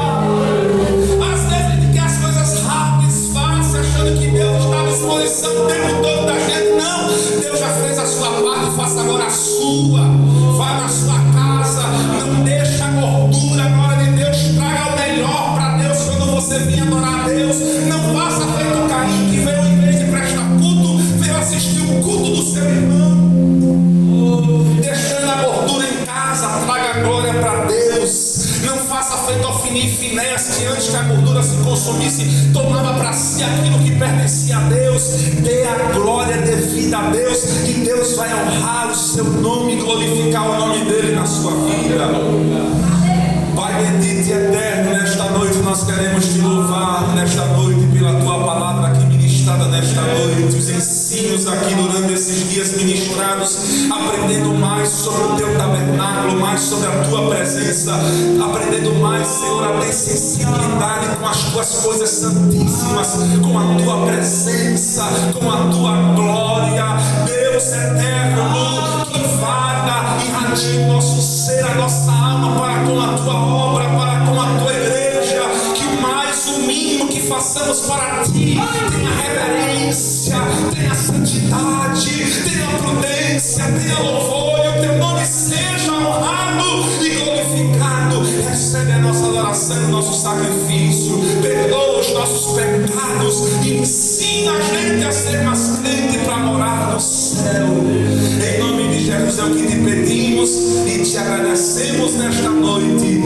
Às vezes a gente quer as coisas rápidas, fáceis, achando que Deus está à disposição o tempo todo da gente. Não, Deus já fez a sua parte, faça agora a sua. Vai na sua casa, não deixa a gordura na hora de Deus. Traga o melhor para Deus quando você vir adorar a Deus. Não faça feito Caim, que veio em vez de prestar culto, veio assistir o culto do seu irmão. Deixando a gordura em casa, traga a glória para Deus. Não faça feito Ofni e Finéias, que antes que a gordura se consumisse, tomava para si aquilo que pertencia a Deus. Dê a glória devida a Deus, e Deus vai honrar o seu nome, glorificar o nome dele na sua vida. Pai bendito e eterno, nesta noite nós queremos te louvar, nesta noite pela tua palavra aqui ministrada nesta noite, os ensinos aqui durante esses dias ministrados, aprendendo mais sobre o teu tabernáculo, mais sobre a tua presença, aprendendo mais, Senhor, a ter sensibilidade com as tuas coisas santíssimas, com a tua presença, com a tua glória. Deus eterno, que invada, irradie o nosso ser, a nossa alma para com a tua obra, para com a tua igreja. Que o mínimo que façamos para ti tenha reverência, tenha santidade, tenha prudência, tenha louvor, e o teu nome seja honrado e glorificado. Recebe a nossa adoração, o nosso sacrifício, perdoa os nossos pecados e ensina a gente a ser mais crente para morar no céu. Em nome de Jesus é o que te pedimos e te agradecemos nesta noite.